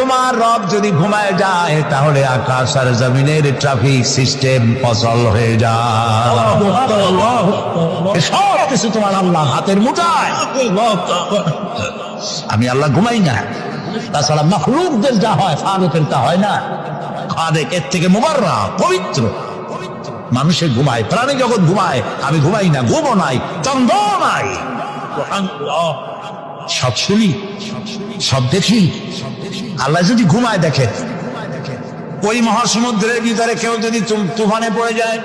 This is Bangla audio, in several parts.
তোমার রব যদি ঘুমায় যায় তাহলে আকাশ আর জমিনের ট্রাফিক সিস্টেম অচল হয়ে যায়। সব কিছু তোমার আল্লাহ হাতের মুঠায়। আমি আল্লাহ ঘুমাই না, তাছাড়া মাখলুকদের যা হয় খালেকের তা হয় না। খালেক এর থেকে মুবাররা, পবিত্র। মানুষের ঘুমায়, প্রাণী জগৎ ঘুমায়, আমি ঘুমাই না, ঘুমও নাই, চন্দ্র নাই, সব শুনি, সব দেখি। আল্লাহ যদি ঘুমায় দেখে, ওই মহাসমুদ্রের ভিতরে কেউ যদি তুফানে পড়ে যায়,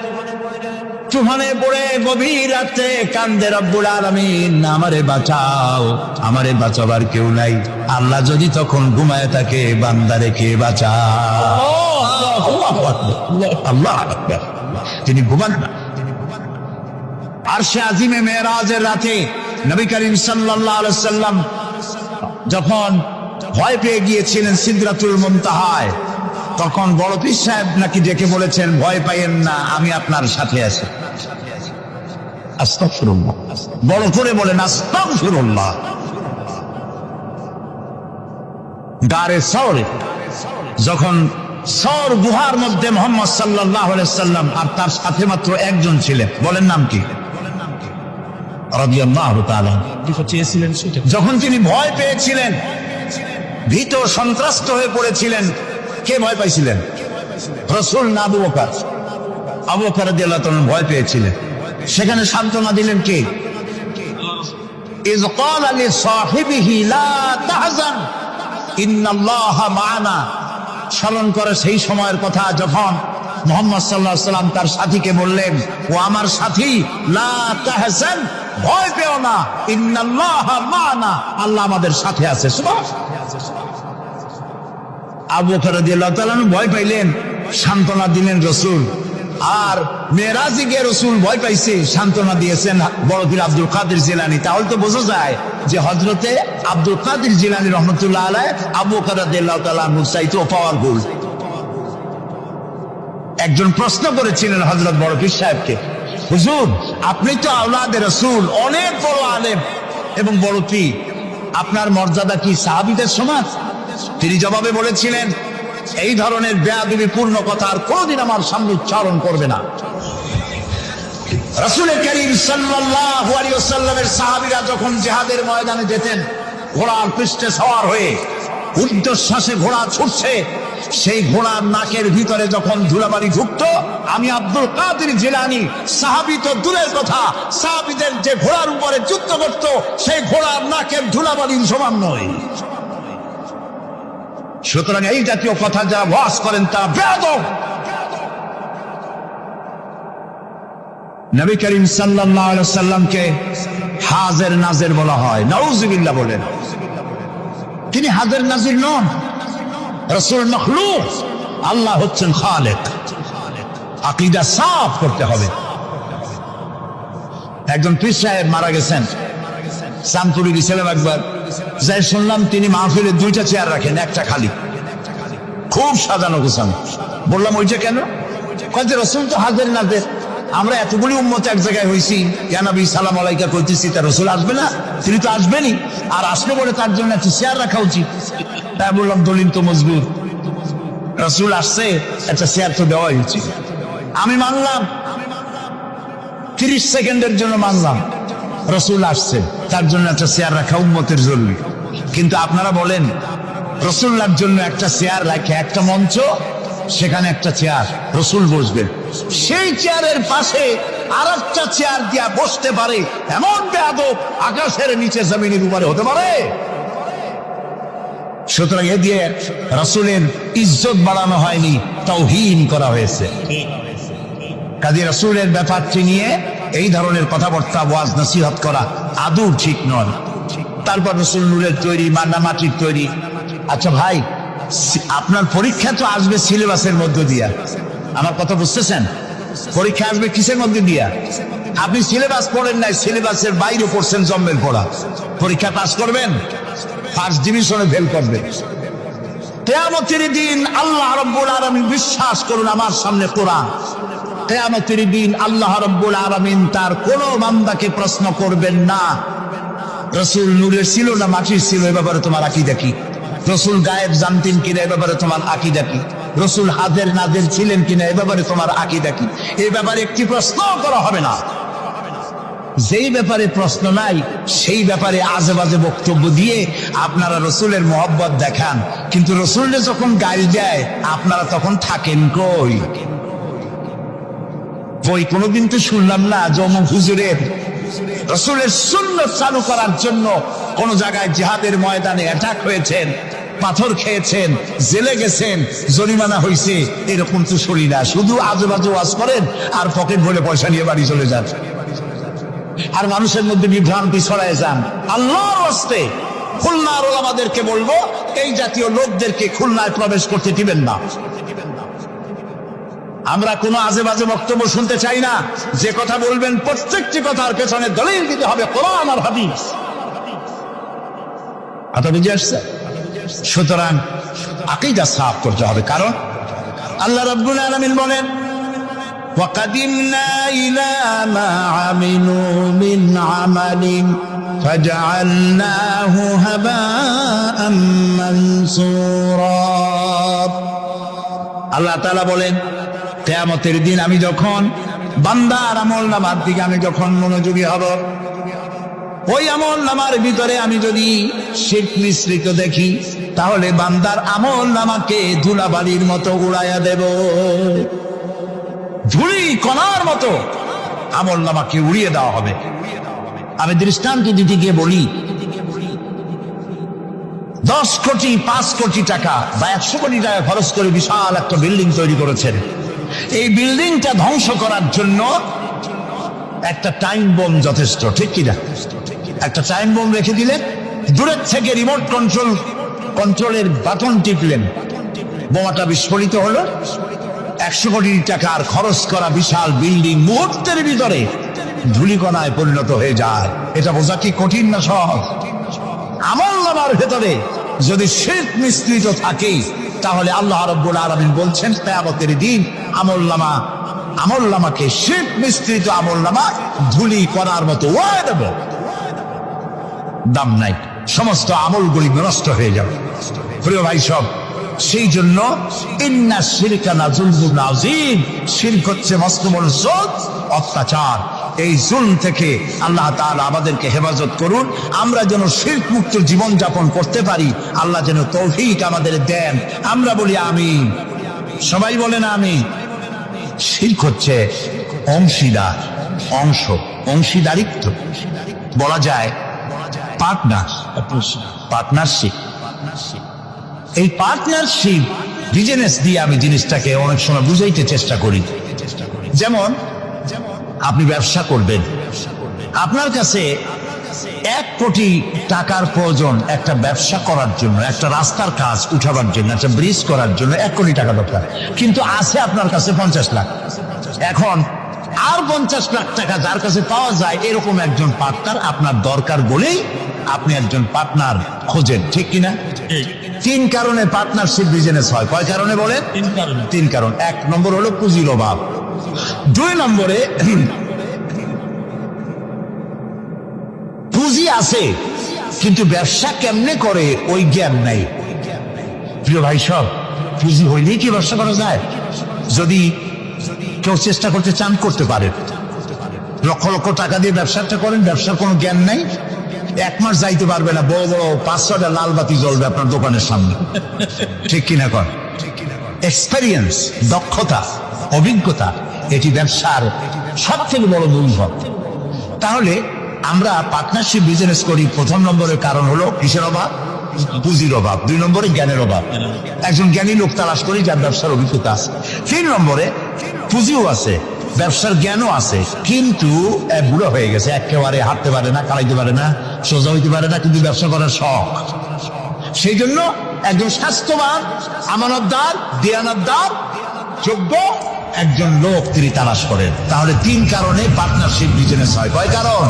তুফানে পড়ে গভীর রাতে কান্দে রব্বুল আলামিন, আমারে বাঁচাও, আমারে বাঁচাবার কেউ নাই। আল্লাহ যদি তখন ঘুমায় থাকে, বান্দারে কে বাঁচাও? আল্লাহ আকবার। তিনি ঘুমান না। আরশে আজিমে মেরাজের রাতে নবী করিম সাল্লাল্লাহু আলাইহি সাল্লাম যখন ভয় পেয়ে গিয়েছিলেন সিদরাতুল মুনতাহায়, তখন বড় পীর সাহেব নাকি ডেকে বলেছেন, ভয় পাইয়েন না, আমি আপনার সাথে আছি। আস্তাগফিরুল্লাহ, বড় করে বলেন আস্তাগফিরুল্লাহ। গারে সওরে যখন সওর গুহার মধ্যে মুহাম্মদ সাল্লাল্লাহু আলাইহি সাল্লাম আর তার সাথে মাত্র একজন ছিলেন, বলেন নাম কি? রাদিয়াল্লাহু তাআলা। যখন তিনি ভয় পেয়েছিলেন, ভীত সন্ত্রস্ত হয়ে পড়েছিলেন, কে ভয় পাইছিলেন? রাসূল না আবু বকর? আবু বকর রাদিয়াল্লাহু তাআলা ভয় পেয়েছিলেন। সেখানে সান্ত্বনা দিলেন কে? ইয ক্বালা লিসাহিবিহি লা তাহজান ইন্নাল্লাহা মা'ানা। স্মরণ করে সেই সময়ের কথা যখন মুহাম্মদ সাল্লাল্লাহু আলাইহি সাল্লাম তার সাথীকে বললেন, ও আমার সাথী, লা তাহজান, ভয় পেও না, ইন্নাল্লাহা মা'ানা, আল্লাহ আমাদের সাথে আছে। সুবহানাল্লাহ। আবু বকর রাদিয়াল্লাহু তাআলা ভয় পাইলেন, সান্ত্বনা দিলেন রাসূল। আর মেরাজে গিয়ে রাসূল ভয় পাইছে, সান্ত্বনা দিয়েছেন বড় পীর আব্দুল কাদের জিলানী। তাহলে তো বোঝা যায় যে হযরতে আব্দুল কাদের জিলানী রাহমাতুল্লাহ আলাইহি আবু বকর রাদিয়াল্লাহু তাআলা চাইতেও পাওয়ারফুল। একজন প্রশ্ন করেছিলেন হযরত বড় পীর সাহেবকে, হুজুর আপনি তো আওলাদে রাসূল, অনেক বড় আলেম এবং বড় পীর, আপনার মর্যাদা কি সাহাবীদের সমান? তিনি জবাবে বলেছিলেন, এই ধরনের বেয়াদবিপূর্ণ কথা আর কোনদিন আমার সামনে উচ্চারণ করবে না। রাসূল করিম সাল্লাল্লাহু আলাইহি ওয়াসাল্লামের সাহাবীরা যখন জিহাদের ময়দানে যেতেন, ঘোড়ার পৃষ্ঠে সওয়ার হয়ে ঊর্ধ্বশ্বাসে ঘোড়া ছুটছে, সেই ঘোড়ার নাকের ভিতরে যখন ধুলাবালি ঢুকতো, আমি আব্দুল কাদের জিলানী, সাহাবী তো দূরের কথা, সাহাবীদের যে ঘোড়ার উপরে যুদ্ধ করত, সেই ঘোড়ার নাকের ধুলাবালির সমান নয়। সুতরাং এই জাতীয় কথা যারা ওয়াজ করেন তারা বেয়াদব। নবী করিম সাল্লাল্লাহু আলাইহি ওয়াসাল্লামকে হাজির নাজির বলা হয়, নাউযুবিল্লাহ বলেন। তিনি হাজির নাজির নন, রাসূল মাখলুক, আল্লাহ হচ্ছেন খালেক। আকীদা সাফ করতে হবে। একজন পীর সাহেব মারা গেছেন, সামতুরি দিছিলাম একবার, যাই শুনলাম তিনি মাহফিলে দুইটা চেয়ার রাখেন, একটা খালি, খুব সাজানো গোছানো। বললাম ওইটা কেন? কয়েছে রাসূল তো হাজির নাজির, আমরা এতগুলি উম্মত এক জায়গায় হয়েছি, ইয়া নবী সালাম আলাইকা কইতেছি, তার রাসূল আসবে না? তিনি তো আসবেনই, আর আসলে বলে তার জন্য একটা চেয়ার রাখা উচিত। তাই বললাম দলিল তো মজবুত, রাসূল আসছে, একটা চেয়ার তো দেওয়াই উচিত। আমি মানলাম, 30 সেকেন্ডের জন্য মানলাম, রাসূল আসছে, তার জন্য একটা চেয়ার রাখা উম্মতের জরুরি। কিন্তু আপনারা বলেন, রাসূলুল্লাহর জন্য একটা চেয়ার রাখে, একটা মঞ্চ, সেখানে একটা চেয়ার, রাসূল বসবেন, সেই চেয়ারের পাশে আরেকটা চেয়ার দিয়া বসতে পারে এমন বেয়াদব আকাশের নিচে জমিনের উপরে হতে পারে? সুতরাং এ দিয়ে রাসূলের ইজ্জত বাড়ানো হয়নি, তাওহীন করা হয়েছে। কাজী রাসূলের ব্যাপারটি নিয়ে এই ধরনের কথাবার্তা, ওয়াজ নসিহত করা আদৌ ঠিক নয়। তারপর রাসূল নূরের তৈরি, মান্না মাটির তৈরি। আচ্ছা ভাই, আপনার পরীক্ষা তো আসবে সিলেবাসের মধ্য দিয়া, আমার কথা বুঝতেছেন? পরীক্ষা আসবে কিসের মধ্যে দিয়া? আপনি সিলেবাস পড়েন নাই, সিলেবাসের বাইরে পড়ছেন, জম্মের পড়া। পরীক্ষা পাস করবেন, ফার্স্ট ডিভিশনে ফেল করবেন। কিয়ামতের দিন আল্লাহ রাব্বুল আলামিন, বিশ্বাস করুন আমার সামনে কোরআন, কিয়ামতের দিন আল্লাহ রাব্বুল আলামিন তার কোন বান্দাকে প্রশ্ন করবেন না রাসূল নূরের ছিল না মাটির ছিল, এ ব্যাপারে তোমার আকীদা কি? রসুল গায়েব জানতেন কিনা এ ব্যাপারে তোমার আকীদা কি? রসুল হাজের নাজের ছিলেন কিনা এ ব্যাপারে তোমার আকীদা কি? এই ব্যাপারে একটি প্রশ্ন করা হবে না। যেই ব্যাপারে প্রশ্ন নাই সেই ব্যাপারে আজে বাজে বক্তব্য দিয়ে আপনারা রসুলের মহব্বত দেখান, কিন্তু রসুলের যখন গাইল যায় আপনারা তখন থাকেন কই? কোনোদিন তো শুনলাম না জমা হুজুরের রসুলের সুন্নাত চালু করার জন্য কোন জায়গায় জিহাদের ময়দানে অ্যাটাক হয়েছেন, পাথর খেয়েছেন, জেলে গেছেন, জরিমানা হয়েছে, এরকম তো শুনি না। শুধু আজে বাজে ওয়াজ করেন আর পকেট ভরে পয়সা নিয়ে বাড়ি চলে যান আর মানুষের মধ্যে বিভ্রান্তি ছড়ায় যান। আল্লাহর রাস্তে খুলনার ওলামাদেরকে বলবো, এই জাতীয় লোকদেরকে খুলনায় প্রবেশ করতে দিবেন না। আমরা কোনো আজে বাজে বক্তব্য শুনতে চাই না। যে কথা বলবেন প্রত্যেকটি কথার পেছনে দলিল দিতে হবে, কোরআন আর হাদিস। কথা বুঝে আসছে? সুতরাং আকীদা সাফ করতে হবে, কারণ আল্লাহ রাব্বুল আলামিন বলেন وَقَدِمْنَا إِلَى مَا عَمِلُوا مِنْ عَمَلٍ فَجَعَلْنَاهُ هَبَاءً مَنْثُورًا। আল্লাহ তাআলা বলেন কিয়ামতের দিন আমি যখন বান্দার আমলনামার দিকে আমি যখন মনোযোগী হব, ওই আমলনামার ভিতরে আমি যদি শিরক মিশ্রিত দেখি তাহলে বান্দার আমলনামাকে ধুলাবালির মতো উড়াইয়া দেব। ধুলি কণার মতো আমলনামাকে উড়িয়ে দেওয়া হবে। আমি দৃষ্টান্ত দিতে গিয়ে বলি, 10 কোটি 5 কোটি টাকা বা 100 কোটি টাকা খরচ করে বিশাল একটা বিল্ডিং তৈরি করেছেন। এই বিল্ডিংটা ধ্বংস করার জন্য একটা টাইম বোম যথেষ্ট, ঠিক কিনা? একটা টাইম বোম রেখে দিলেন, দূরের থেকে রিমোট কন্ট্রোলের বাটন টিপলেন, বোমাটা বিস্ফোরিত হলো। 100 কোটি টাকার খরচ করা বিশাল বিল্ডিং মুহূর্তের ভিতরে ধূলিকণায় পরিণত হয়ে যায়। এটা বোঝা কি কঠিন না সহজ? আমলনামার ভেতরে যদি শিরক মিশ্রিত থাকে তাহলে আল্লাহ রাব্বুল আলামিন বলছেন কিয়ামতের দিন আমলনামাকে শিরক মিশ্রিত আমলনামা ধুলি কণার মতো উড়িয়ে দেব। দাম নাই, সমস্ত আমলগুলি নষ্ট হয়ে যাবে। প্রিয় ভাই সব, সেই জন্য ইন্না শিরকা লাযুলমুন আযীম, শিরক হচ্ছে মস্ত বড় জুলম, অত্যাচার। এই জুলম থেকে আল্লাহ তাআলা আমাদেরকে হেফাজত করুন, আমরা যেন শিরক মুক্ত জীবন যাপন করতে পারি। আল্লাহ যেন তৌফিক আমাদের দেন। আমরা বলি আমিন, সবাই বলেন আমিন। শিরক হচ্ছে অংশীদার, অংশীদারিত্ব, বলা যায় পার্টনারশিপ। এই পার্টনারশিপ বিজনেস দিয়ে আমি জিনিসটাকে অনেক সময় বুঝাইতে চেষ্টা করি। যেমন আপনি ব্যবসা করবেন, আপনার কাছে 1 কোটি টাকার প্রয়োজন একটা ব্যবসা করার জন্য, একটা রাস্তার কাজ উঠাবার জন্য, একটা ব্রিজ করার জন্য 1 কোটি টাকা দরকার, কিন্তু আছে আপনার কাছে 50 লাখ। এখন আর 50 লাখ টাকা যার কাছে পাওয়া যায় এরকম একজন পার্টনার আপনার দরকার বলেই আপনি একজন পার্টনার খোঁজেন, ঠিক কিনা? 3 কারণে পার্টনারশিপ বিজনেস হয়। কয় কারণে বলেন? 3 কারণ। 1 নম্বর হলো পুঁজির অভাব, 2 নম্বরে পুঁজি আছে কিন্তু ব্যবসা কেমনে করে ওই জ্ঞান নাই। প্রিয় ভাই সব, পুঁজি হইলেই কি ব্যবসা করা যায়? যদি কেউ চেষ্টা করতে চান করতে পারেন, লক্ষ লক্ষ টাকা দিয়ে ব্যবসাটা করেন, ব্যবসার কোনো জ্ঞান নাই, 1 মাস যাইতে পারবে না, বড় বড় 5-6টা লাল বাতি জ্বলবে আপনার দোকানের সামনে, ঠিক কিনা? কর এক্সপেরিয়েন্স, দক্ষতা, অভিজ্ঞতা, এটি ব্যবসার সব থেকে বড় মূলধন। তাহলে আমরা পার্টনারশিপ বিজনেস করি, 1 নম্বরের কারণ হলো কিসের অভাব? পুঁজির অভাব। 2 নম্বরে জ্ঞানের অভাব, একজন জ্ঞানী লোক তালাশ করি যার ব্যবসার অভিজ্ঞতা আছে। 3 নম্বরে পুঁজিও আছে, ব্যবসার জ্ঞানও আছে, কিন্তু বুড়ো হয়ে গেছে, একেবারে হাঁটতে পারে না, কালাইতে পারে না, সোজা হইতে পারে না, কিন্তু ব্যবসা করার শখ। সেই জন্য একজন স্বাস্থ্যবান, আমানতদার, দিয়ানতদার, যোগ্য একজন লোক তিনি তালাশ করেন। তাহলে 3 কারণে পার্টনারশিপ বিজনেস হয়। কয় কারণ?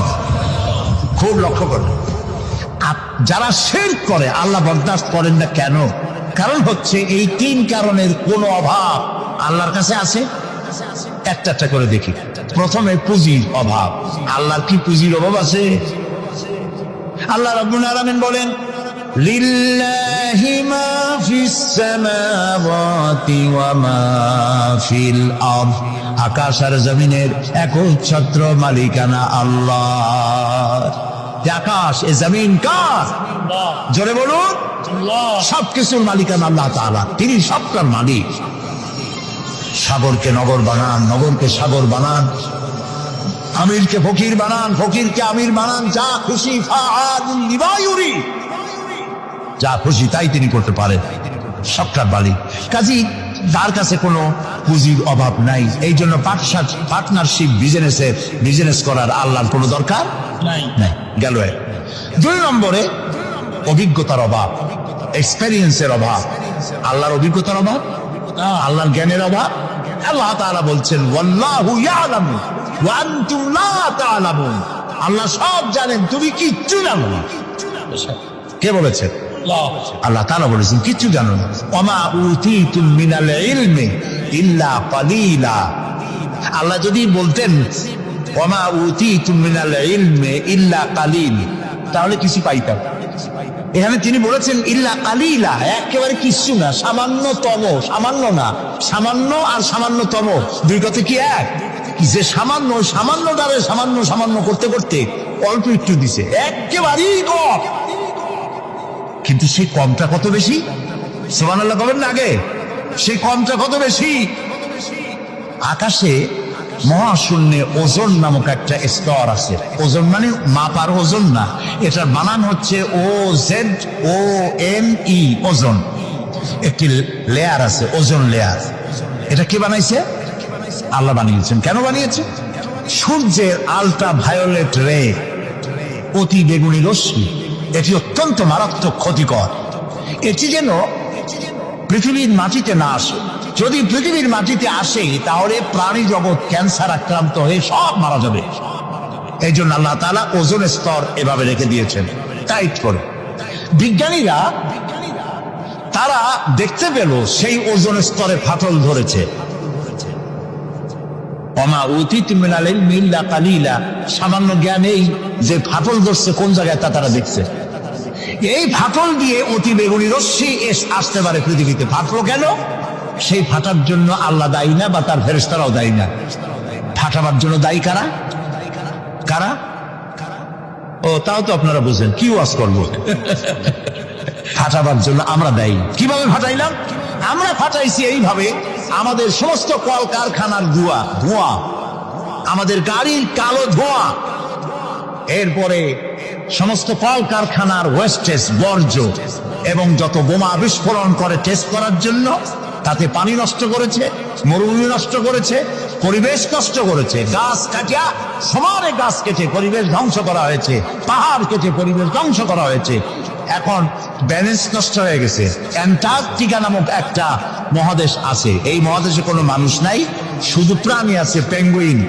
খুব লক্ষ্য করুন। যারা শিরক করে আল্লাহ বরদাস্ত করেন না কেন? কারণ হচ্ছে এই 3 কারণের কোনো অভাব আল্লাহর কাছে আছে। একটা করে দেখি। প্রথমে পুঁজির অভাব। আল্লাহর কি পুঁজির অভাব আছে? আল্লাহ রাব্বুল আলামিন বলেন লিল্লাহ লিল্লাহি মা ফিস সামাওয়াতি ওয়া মা ফিল আরদ, আকাশ আর জমিনের একচ্ছত্র মালিকানা আল্লাহ। আকাশ এ জমিন কার? জোরে বলুন। সবকিছুর মালিকানা আল্লাহ তাআলা, তিনি সবটার মালিক। সাগরকে নগর বানান, নগরকে সাগর বানান, আমিরকে ফকির বানান, ফকিরকে আমির বানান, যা খুশি ফাআলুন লিমা ইউরিদ, যা খুশি তাই তিনি করতে পারেন, সবটার মালিক। কাজী তার কাছে কোনো পুঁজির অভাব নাই। এই জন্য পার্টনারশিপ বিজনেস করার আল্লাহর কোনো দরকার নাই। গেল এক। 2 নম্বরে অভিজ্ঞতার অভাব, এক্সপেরিয়েন্সের অভাব। আল্লাহর অভিজ্ঞতার অভাব, আল্লাহর জ্ঞানের অভাব। আল্লাহ তাআলা বলছেন ওয়াল্লাহু ইয়ালামু ওয়া আনতুম লা তা'লামুন, আল্লাহ সব জানেন, তুমি কিচ্ছু জানো না। কে বলেছেন? আল্লাহ তাআলা বলেছেন কিচ্ছু জানো না। ওমা উতীতুম মিনাল ইলমি ইল্লা কালিলা, আল্লাহ যদি বলতেন ওমা উতীতুম মিনাল ইলমি ইল্লা কালিল, তাহলে কিছু পাইতাম। এখানে তিনি বলেছেন ইল্লা কালিলা, একেবারে কিচ্ছু না, সামান্যতম। সামান্য না, সামান্য আর সামান্যতম দুই কথা কি এক? যে সামান্যটারে সামান্য করতে করতে অল্প একটু দিছে, একেবারেই কম। কিন্তু সেই কমটা কত বেশি? সুবহানাল্লাহ বলেন না আগে, সেই কমটা কত বেশি? আকাশে মহাশূন্যে ওজন নামক একটা স্তর আছে। ওজন মানে মাপার ওজন না, এটার বানান হচ্ছে OZONE, ওজন। একটি লেয়ার আছে, ওজন লেয়ার। এটা কে বানাইছে? আল্লাহ বানিয়েছেন। কেন বানিয়েছে? সূর্যের আলট্রা ভায়োলেট রে, অতি বেগুনি রশ্মি, এটি অত্যন্ত মারাত্মক ক্ষতিকর। এটি যেন পৃথিবীর মাটিতে না আসে। যদি পৃথিবীর মাটিতে আসে তাহলে প্রাণী জগৎ ক্যান্সার আক্রান্ত হয়ে সব মারা যাবে। এই জন্য আল্লাহ তাআলা ওজোন স্তর এভাবে রেখে দিয়েছেন, টাইট করে। বিজ্ঞানীরা তারা দেখতে পেল সেই ওজোন স্তরে ফাটল ধরেছে। ওমা উতীতুম মিনাল ইলমি ইল্লা কালিলা, সামান্য জ্ঞানেই যে ফাটল ধরছে কোন জায়গায় তা তারা দেখছে। এই ফাটল দিয়ে অতি বেগুনি রশ্মি আসতে পারে পৃথিবীতে। ফাটলো কেন? সেই ফাটার জন্য আল্লাহ দায়ী না, বা তার ফেরেশতারাও দায়ী না। ফাটাবার জন্য দায়ী কারা? কারা? ও তাও তো আপনারা বুঝেন, কি ওয়াজ করবো? ফাটাবার জন্য আমরা দায়ী। কিভাবে ফাটাইলাম? আমরা ফাটাইছি এইভাবে, আমাদের সমস্ত কলকারখানার ধোঁয়া, আমাদের গাড়ির কালো ধোঁয়া, এরপরে সমস্ত কলকারখানার ওয়েস্টেজ, বর্জ্য, এবং যত বোমা বিস্ফোরণ করে টেস্ট করার জন্য, তাতে পানি নষ্ট করেছে, মরুভূমি নষ্ট করেছে, পরিবেশ নষ্ট করেছে। গাছ কাটিয়া সমানে গাছ কেটে পরিবেশ ধ্বংস করা হয়েছে, পাহাড় কেটে পরিবেশ ধ্বংস করা হয়েছে। এখন ব্যালেন্স নষ্ট হয়ে গেছে। অ্যান্টার্কটিকা নামক একটা মহাদেশ আছে, এই মহাদেশে কোনো মানুষ নাই, শুধু প্রাণী আছে, পেঙ্গুইন,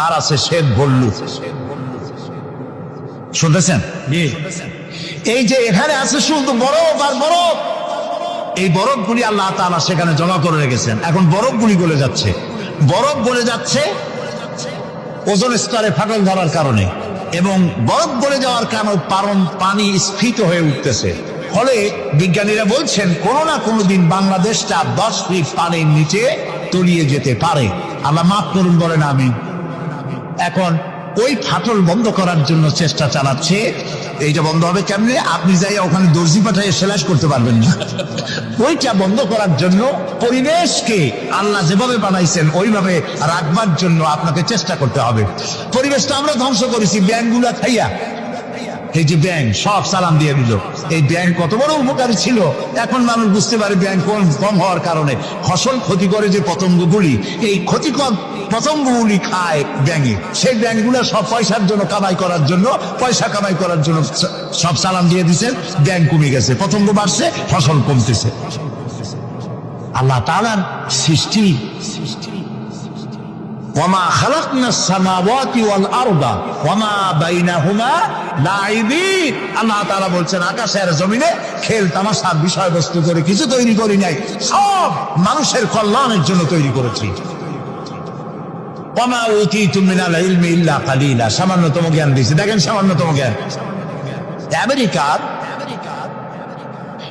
আর আছে শ্বেত ভল্লুক। শুনতেছেন? এই যে এখানে আছে শুধু বরফ আর বরফ। এই বরফগুলি আল্লাহ তাআলা সেখানে জমা করে রেখেছেন। এখন বরফগুলি গলে যাচ্ছে, বরফ গলে যাচ্ছে ওজোন স্তরে ফাটল ধরার কারণে, এবং বরফ গলে যাওয়ার কারণ পানি স্ফীত হয়ে উঠতেছে। ফলে বিজ্ঞানীরা বলছেন কোনো না কোনো দিন বাংলাদেশটা 10 ফিট পানির নিচে তলিয়ে যেতে পারে। আল্লাহ মাফ করুন, বলেন আমিন। এখন ওই ফাটল বন্ধ করার জন্য চেষ্টা চালাচ্ছে। এইটা বন্ধ হবে কেমনে? আপনি যাই ওখানে দর্জি পাঠাইয়ে সেলাই করতে পারবেন না। ওইটা বন্ধ করার জন্য পরিবেশকে আল্লাহ যেভাবে বানাইছেন ওইভাবে রাখবার জন্য আপনাকে চেষ্টা করতে হবে। পরিবেশটা আমরা ধ্বংস করেছি ব্যাঙগুলা খাইয়া। এই যে ব্যাঙ সব সালাম দিয়ে দিল। এই ব্যাঙ কত বড় উপকারী ছিল, এখন মানুষ বুঝতে পারে ব্যাঙ কম হওয়ার কারণে ফসল ক্ষতি করে যে পতঙ্গগুলি, এই ক্ষতিকর পতঙ্গগুলি খায় ব্যাঙে। সেই ব্যাঙগুলা সব পয়সার জন্য কামাই করার জন্য, পয়সা কামাই করার জন্য সব সালাম দিয়ে দিচ্ছেন, ব্যাঙ কমে গেছে, পতঙ্গ বাড়ছে, ফসল কমতেছে। আল্লাহ তাআলার সৃষ্টি। ওয়ামা খালাকনাস সামাওয়াতি ওয়াল আরদা ওয়ামা বাইনাহুমা লাইবিন। আল্লাহ তাআলা বলছেন আকাশের জমিনে খেল তামাশার বিষয়বস্তু করে কিছু তৈরি করি নাই, সব মানুষের কল্যাণের জন্য তৈরি করেছি। ওয়ামা উতীতুম মিনাল ইলমি ইল্লা কালিলা, সামান্যতম জ্ঞান দিয়েছি। দেখেন সামান্যতম জ্ঞান। আমেরিকার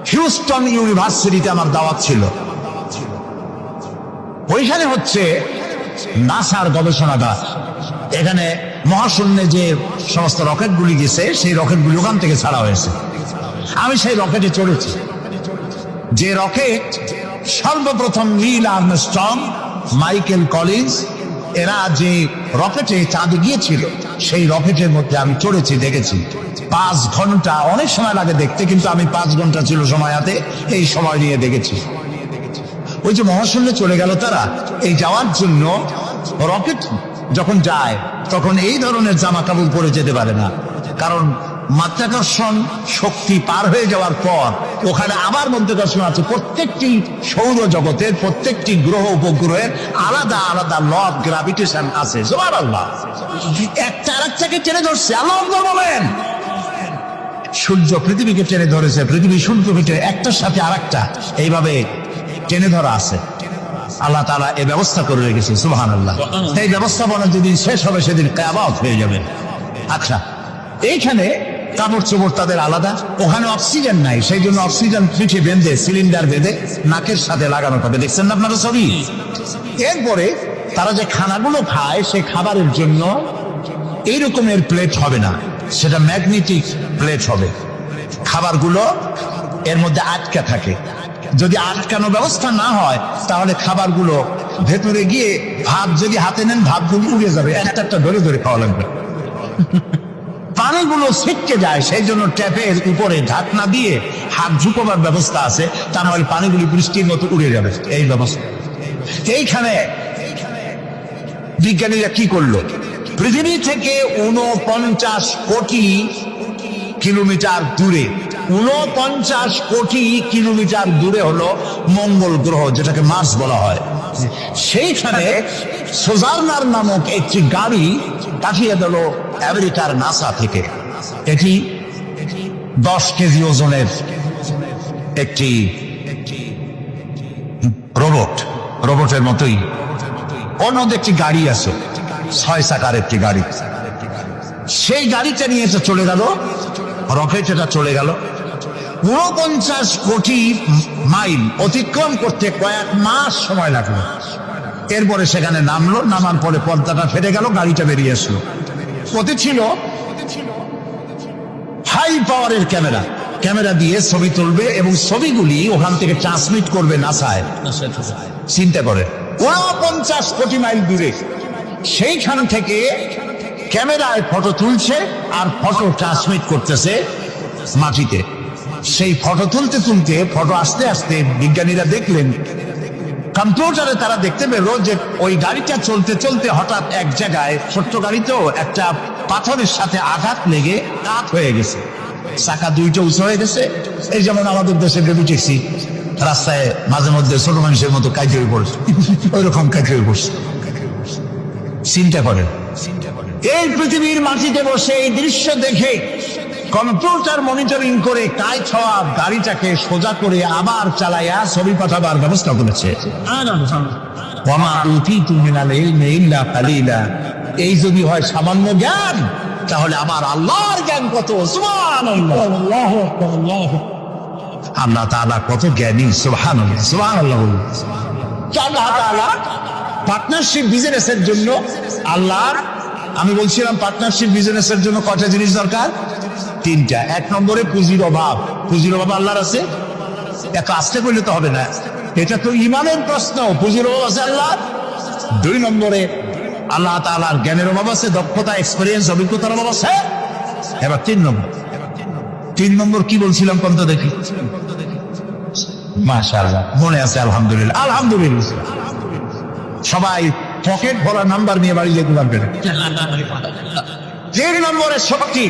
হিউস্টন ইউনিভার্সিটিতে আমার দাওয়াত ছিল। ওইখানে হচ্ছে নাসার গবেষণাগার। এখানে মহাশূন্যে যে সমস্ত রকেটগুলি গেছে সেই রকেটগুলি ওখান থেকে ছাড়া হয়েছে। আমি সেই রকেটে চড়েছি, যে রকেট সর্বপ্রথম নীল আর্মস্ট্রং, মাইকেল কলিন্স এরা যে রকেটে চাঁদে গিয়েছিল সেই রকেটের মধ্যে আমি চড়েছি, দেখেছি। 5 ঘন্টা, অনেক সময় লাগে দেখতে, কিন্তু আমি 5 ঘন্টা ছিল সময় হাতে, এই সময় নিয়ে দেখেছি। ওই যে মহাশূন্যে চলে গেল তারা, এই যাওয়ার জন্য রকেট যখন যায় তখন এই ধরনের জামা কাপড় পরে যেতে পারে না, কারণ মাধ্যাকর্ষণ শক্তি পার হয়ে যাওয়ার পর ওখানে আবার মাধ্যাকর্ষণ আছে। প্রত্যেকটি সৌর জগতের প্রত্যেকটি গ্রহ উপগ্রহের আলাদা আলাদা ল অফ গ্রাভিটেশন আছে। সুবহানাল্লাহ, একটা আরেকটাকে টেনে ধরছে। আল্লাহু আকবার বলেন। সূর্য পৃথিবীকে টেনে ধরেছে, পৃথিবী সূর্যকে একটার সাথে আরেকটা এইভাবে টেনে ধরা আছে। আল্লাহ তাআলা এই ব্যবস্থা করে রেখেছে। সুবহানাল্লাহ। এই ব্যবস্থাপনা যেদিন শেষ হবে সেদিন কিয়ামত হয়ে যাবে। আচ্ছা, এইখানে কাপড় চোপড় তাদের আলাদা, ওখানে অক্সিজেন নাই, সেই জন্য অক্সিজেন পিঠে বেঁধে সিলিন্ডার বেঁধে নাকের সাথে লাগানো হবে। দেখছেন না আপনারা ছবি? এরপরে তারা যে খানাগুলো খায় সেই খাবারের জন্য এই রকমের প্লেট হবে না, সেটা ম্যাগনেটিক প্লেট হবে। খাবারগুলো এর মধ্যে আটকা থাকে। যদি আটকানো ব্যবস্থা না হয় তাহলে খাবারগুলো ভেতরে গিয়ে ভাত যদি হাতে নেন ভাতগুলো উড়ে যাবে, একটা একটা ধরে ধরে খাওয়া লাগবে। পানিগুলো ছিটকে যায়, সেই জন্য ট্যাপের উপরে ঢাকনা দিয়ে হাত ঝুঁকোবার ব্যবস্থা আছে, তা নাহলে পানিগুলি বৃষ্টির মতো উড়ে যাবে। এই ব্যবস্থা। এইখানে বিজ্ঞানীরা কি করলো? পৃথিবী থেকে 49 কোটি কিলোমিটার দূরে, 49 কোটি কিলোমিটার দূরে হলো মঙ্গল গ্রহ, যেটাকে মার্স বলা হয়। সেইখানে সোজার্নার নামক একটি গাড়ি পাঠিয়ে দিল আমেরিকার নাসা থেকে। এটি 10 কেজি ওজনের একটি রোবটের মতোই অন্য একটি গাড়ি আছে, 6 চাকার একটি গাড়ি। সেই গাড়িটা নিয়ে চলে গেল, রকেট এটা চলে গেল। 49 কোটি মাইল অতিক্রম করতে কয়েক মাস সময় লাগলো। এরপরে সেখানে নামলো, নামার পরে পর্দাটা ফেটে গেল, গাড়িটা বেরিয়ে আসলো। ওতে ছিল হাই পাওয়ারের ক্যামেরা, ক্যামেরা দিয়ে ছবি তুলবে এবং ছবিগুলি ওখান থেকে ট্রান্সমিট করবে নাসায়। চিন্তা করে 49 কোটি মাইল দূরে, সেইখান থেকে ক্যামেরায় ফটো তুলছে আর ফটো ট্রান্সমিট করতেছে মাটিতে। সেই ফটো তুলতে তুলতে ফটো আস্তে আস্তে বিজ্ঞানীরা দেখলেন, কম্পিউটারে তারা দেখতে পেল যে ওই গাড়িটা চলতে চলতে হঠাৎ এক জায়গায়, ছোট্ট গাড়ি তো, একটা পাথরের সাথে আঘাত লেগে কাত হয়ে গেছে, চাকা দুইটা উঁচু হয়ে গেছে। এই যেমন আমাদের দেশে বেবি ট্যাক্সি রাস্তায় মাঝে মধ্যে ছোট মানুষের মতো কাজ হয়ে পড়ছে, ওই রকম কাজ হয়ে পড়ছে। চিন্তা করেন, এই পৃথিবীর মাটিতে বসে এই দৃশ্য দেখে কম্পিউটার মনিটরিং করে কাজ হওয়া গাড়িটাকে সোজা করে আবার চালাইয়া ছবি পাঠাবার ব্যবস্থা করেছে। এই যদি হয় সামান্য জ্ঞান, তাহলে আমার আল্লাহর জ্ঞান কত! সুবহানাল্লাহ, আল্লাহ তাআলা কত জ্ঞানী! সুবহানাল্লাহ, সুবহানাল্লাহ। আল্লাহ তাআলা পার্টনারশিপ বিজনেসের জন্য, আল্লাহর, আমি বলছিলাম পার্টনারশিপ বিজনেসের জন্য কয়টা জিনিস দরকার? 3টা। 1 নম্বরে পুঁজির অভাব। পুঁজির অভাব আল্লাহর আছে? এত আস্তে করলে তো হবে না, এটা তো ইমানের প্রশ্ন। পুঁজির অভাব আছে আল্লাহ। 2 নম্বরে আল্লাহ তাআলার জ্ঞানের অভাব আছে, দক্ষতা, এক্সপেরিয়েন্স, অভিজ্ঞতার অভাব আছে। এবার 3 নম্বর কি বলছিলাম কোন তো দেখি? মাশাআল্লাহ, মনে আছে? আলহামদুলিল্লাহ, আলহামদুলিল্লাহ। সবাই পকেট ভরা নাম্বার নিয়ে বাড়ি যেতে পারবে না। 3 নম্বরের শক্তি।